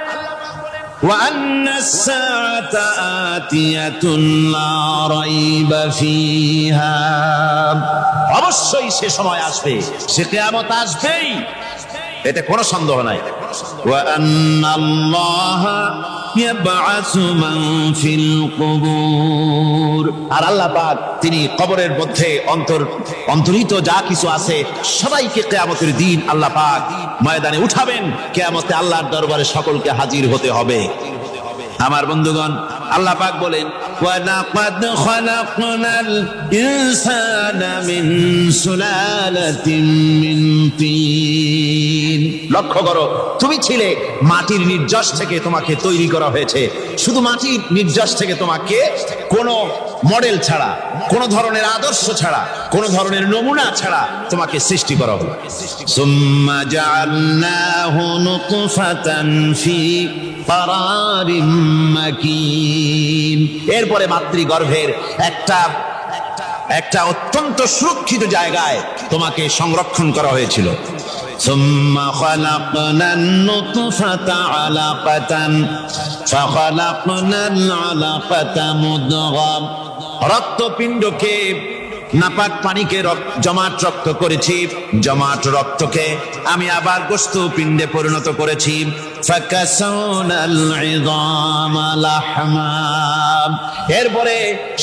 وأن الساعة آتية لا ريب فيها অবশ্যই সে সময় আসবে সে কিয়ামত আসবেই এতে কোনো সন্দেহ নাই। ওয়া আন্নাল্লাহা ইয়াবআসু মান ফিল কুবুর, আর আল্লাহ পাক তিনি কবরের মধ্যে অন্তর্হিত যা কিছু আছে সবাইকে কিয়ামতের দিন আল্লাহ পাক ময়দানে উঠাবেন। কিয়ামতে আল্লাহর দরবারে সকলকে হাজির হতে হবে। আমার বন্ধুগণ, আল্লাহ পাক বলেন ওয়া লাকাদ খালাকনাল ইনসানা মিন সুলালাতিন মিন তিন। লক্ষ্য করো, তুমি ছিলে মাটির নির্যাস থেকে তোমাকে তৈরি করা হয়েছে। শুধু মাটির নির্যাস থেকে তোমাকে কোনো মডেল ছাড়া, কোনো ধরনের আদর্শ ছাড়া, কোনো ধরনের নমুনা ছাড়া তোমাকে সৃষ্টি করা হলো। সুম্মা জাআলনাহু নুতফাতান ফি কারারিম মাকিন। এরপরে মাতৃগর্ভের একটা অত্যন্ত সুরক্ষিত জায়গায় তোমাকে সংরক্ষণ করা হয়েছিল। সুম্মা খালাকনান নুতফাতা আলাকাতান ফাখালাকনাল আলাকাতা মুদগা। রক্তপিণ্ডকে, নাপাক পানিকে জমাট রক্ত করেছি, জমাট রক্তকে আমি আবার গোশত পিণ্ডে পরিণত করেছি। ফাকাসাউনাল ইযামা লাহমা। এরপরে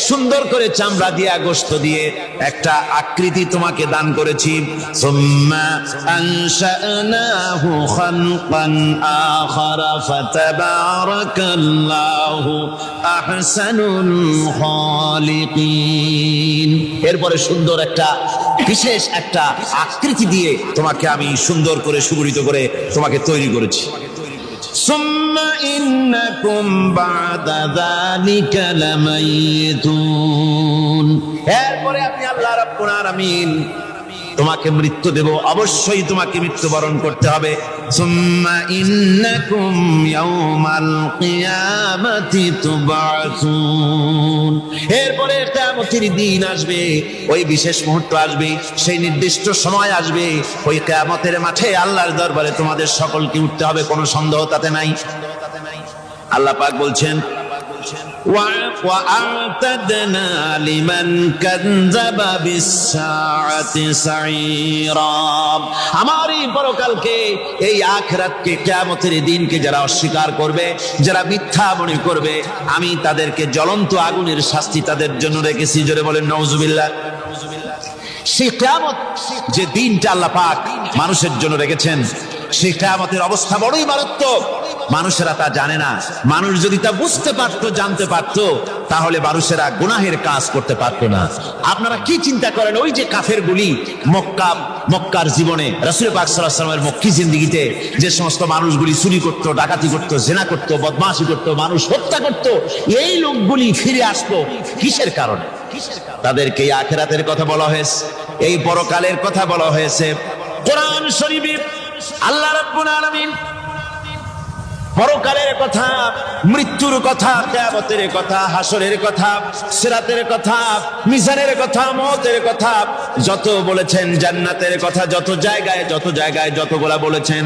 সুন্দর করে চামড়া দিয়া, গোশত দিয়ে একটা আকৃতি তোমাকে দান করেছি। সুম্মা আনশানাহু খালকান আখারা ফাতাবারাকাল্লাহু আহসানুল খালিকিন। এরপরে সুন্দর একটা বিশেষ একটা আকৃতি দিয়ে তোমাকে আমি সুন্দর করে সুগঠিত করে তোমাকে তৈরি করেছি। সুম্মা ইন্নাকুম বা'দা যালিকা লামাইতুন। এরপরে আপনি আল্লাহ রাব্বুল আলামিন তোমাকে মৃত্যু দেব, অবশ্যই তোমাকে মৃত্যুবরণ করতে হবে। সুম্মা ইন্নাকুম ইয়াউমাল কিয়ামাতি তুবআসুন। এরপরে কিয়ামতের দিন আসবে, ওই বিশেষ মুহূর্ত আসবে, সেই নির্দিষ্ট সময় আসবে, ওই কিয়ামতের মাঠে আল্লাহর দরবারে তোমাদের সকলকে উঠতে হবে, কোনো সন্দেহ তাতে নাই। আল্লাহ পাক বলছেন وَأَعْتَدْنَا لِمَنْ كَذَّبَ بِالسَّاعَةِ سَعِيرًا। আমার এই পরকালকে, এই আখিরাতকে, কিয়ামতের দিনকে যারা অস্বীকার করবে, যারা মিথ্যা মনে করবে, আমি তাদেরকে জ্বলন্ত আগুনের শাস্তি তাদের জন্য রেখেছি। জোরে বলেন নাউজুবিল্লাহ। সেই কিয়ামত, যে দিনটা আল্লাহ পাক মানুষের জন্য রেখেছেন, সেই কিয়ামতের অবস্থা বড়ই মারাত্মক। মানুষেরা তা জানে না। মানুষ যদি তা বুঝতে পারতো, জানতে পারতো, তাহলে মানুষেরা গুনাহের কাজ করতে পারতো না। আপনারা কি চিন্তা করেন, ওই যে কাফেরগুলি মক্কার জীবনে, রাসূল পাক সাল্লাল্লাহু আলাইহি ওয়াসাল্লামের মক্কি জিন্দেগিতে যে সমস্ত মানুষগুলি চুরি করতো, ডাকাতি করতো, জিনা করতো, বদমাশি করতো, মানুষ হত্যা করতো, এই লোকগুলি ফিরে আসতো কিসের কারণে? তাদেরকে এই আখিরাতের কথা বলা হয়েছে, এই পরকালের কথা বলা হয়েছে। কোরআন শরীফে আল্লাহ রাব্বুল আলামিন পরকালের কথা, মৃত্যুর কথা, কিয়ামতের কথা, হাসরের কথা, সিরাতের কথা, মিজানের কথা, মওতের কথা যত বলেছেন, জান্নাতের কথা যত জায়গায় যতগুলা বলেছেন,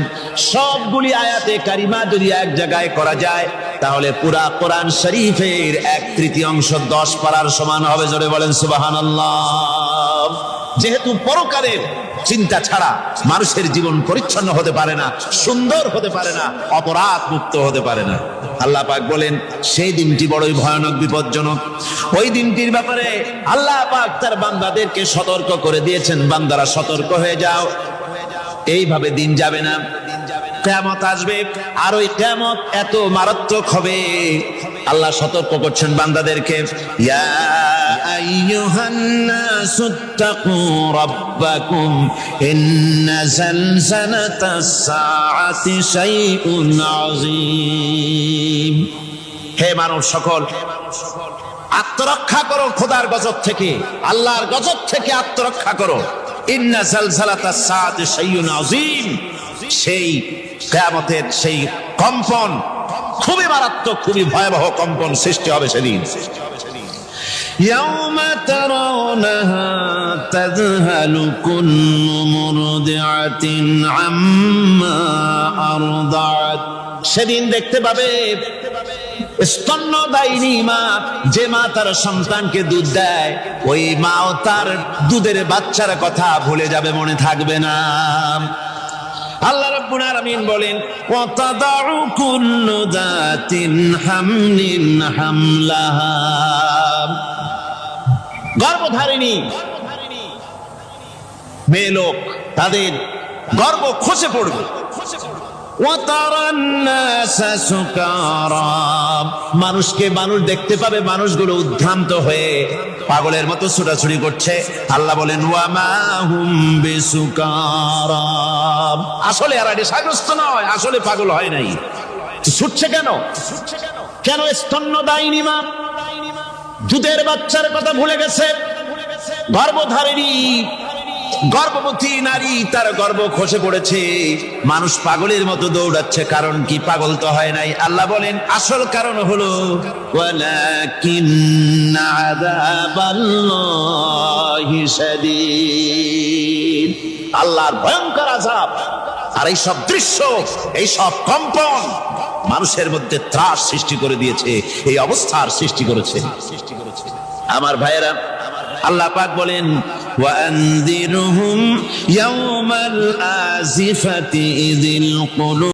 সবগুলি আয়াতে কারিমা যদি এক জায়গায় করা যায়, তাহলে পুরা কোরআন শরীফের 1/3 10 পারার সমান হবে। জোরে বলেন সুবহানাল্লাহ। যেহেতু পরকালের চিন্তা ছাড়া মানুষের জীবন পরিচ্ছন্ন হতে পারে না, সুন্দর হতে পারে না, অপরাধ মুক্ত হতে পারে না। আল্লাহ পাক বলেন সেই দিনটি বড়ই ভয়ানক, বিপজ্জনক। ওই দিনটির ব্যাপারে আল্লাহ পাক তার বান্দাদেরকে সতর্ক করে দিয়েছেন, বান্দারা সতর্ক হয়ে যাও, এইভাবে দিন যাবে না, কিয়ামত আসবে। আর ওই কিয়ামত এত মারাত্মক হবে, আল্লাহ সতর্ক করছেন বান্দাদেরকে। ইয়া আইয়ুহান নাসুত্তাকু রাব্বাকুম ইন্না জালজালাতাস সাআতি শাইউন আযীম। হে মানব সকল, আত্মরক্ষা করো খোদার গজব থেকে, আল্লাহর গজব থেকে আত্মরক্ষা করো। ইন্না জালজালাতাস সাআতি শাইউন আযীম। সেই কিয়ামতের সেই কম্পন খুবই মারাত্মক, খুবই ভয়াবহ কম্পন সৃষ্টি হবে সেদিন। ইয়াউমা তারাউনাহা তাযহালু কুল্লু মুরদিআতিন আম্মা আরদাআত। সেদিন দেখতে পাবে স্তন্যদায়িনী মা, যে মা তার সন্তানকে দুধ দেয়, ওই মাও তার দুধের বাচ্চার কথা ভুলে যাবে, মনে থাকবে না। আল্লাহ রাব্বুল আলামিন বলেন ওয়া তাদাউ কুল্লু যাতিন হামলিন হামলাহা, গর্ভধারিণী মেয়ে লোক তাদের গর্ভ খসে পড়বে। মানুষকে মানুষ দেখতে পাবে, মানুষগুলো উদ্ভ্রান্ত হয়ে পাগলের মতো ছোটাছুটি করছে। আল্লাহ বলেন ওয়ামা হুম বিসুকারা, আসলে আর নেশাগ্রস্ত নয়, আসলে পাগল হয় নাই। ছুটছে কেন? কেন স্তন্যদায়িনী মা দুধের বাচ্চার কথা ভুলে গেছে? গর্ভধারিণী গর্ভবতী নারী, তার গর্ভ খসে পড়েছে, মানুষ পাগলের মতো দৌড়াচ্ছে। কারণ কি? পাগল তো হয় নাই। আল্লাহ বলেন আসল কারণ হলো ওয়ালাকিন্না আযাবাল্লাহি শাদীদ, আল্লাহর ভয়ঙ্কর আযাব। আর এই সব দৃশ্য, এই সব কম্পন মানুষের মধ্যে ত্রাস সৃষ্টি করে দিয়েছে, এই অবস্থার সৃষ্টি করেছে। আমার ভাইয়েরা, আল্লাহ পাক বলেন وأنذرهم يوم الآزفة إذ القلوب